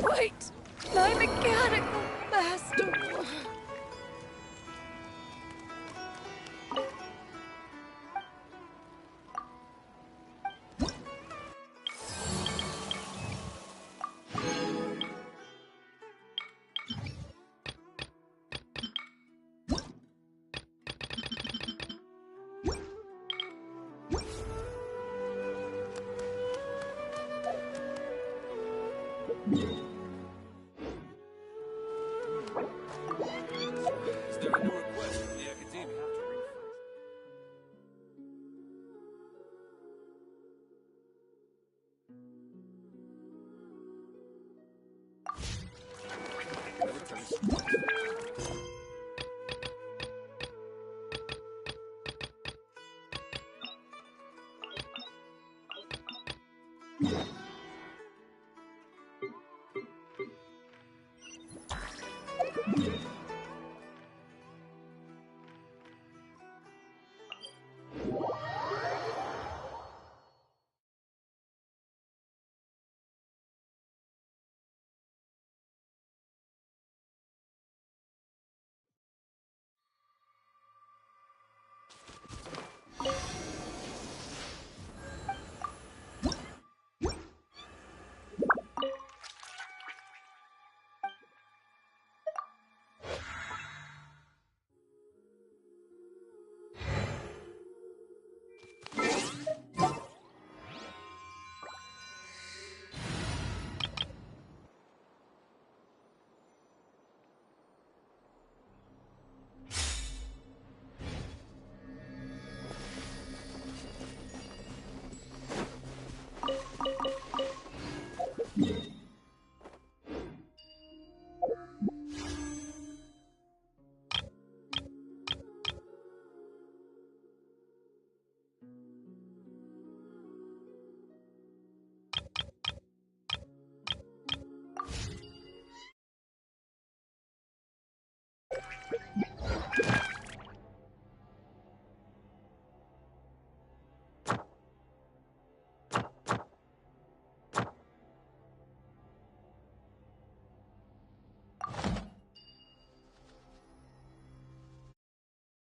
Wait! My mechanical master! Is there a new request from the Academia? Return.